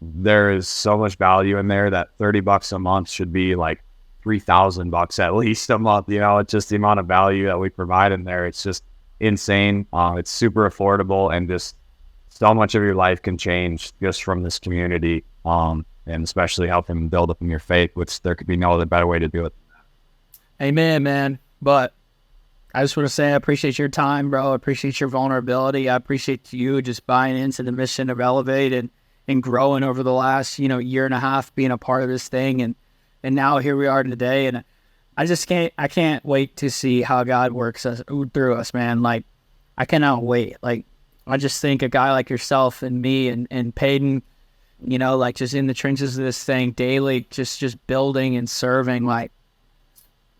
There is so much value in there that $30 a month should be like $3,000 at least a month. It's just the amount of value that we provide in there. It's just insane. It's super affordable, and just so much of your life can change just from this community. And especially helping build up in your faith, which there could be no other better way to do it. Amen, man. But I just want to say I appreciate your time, bro. I appreciate your vulnerability. I appreciate you just buying into the mission of Elevate and growing over the last, year and a half, being a part of this thing. And now here we are today. And I can't wait to see how God works through us, man. Like, I cannot wait. Like, I just think a guy like yourself and me and Peyton, like just in the trenches of this thing daily, just building and serving, like,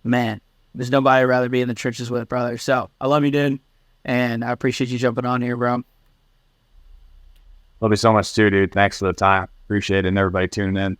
man, there's nobody I'd rather be in the trenches with, brother. So I love you, dude. And I appreciate you jumping on here, bro. Love you so much too, dude. Thanks for the time. Appreciate it. And everybody tuning in.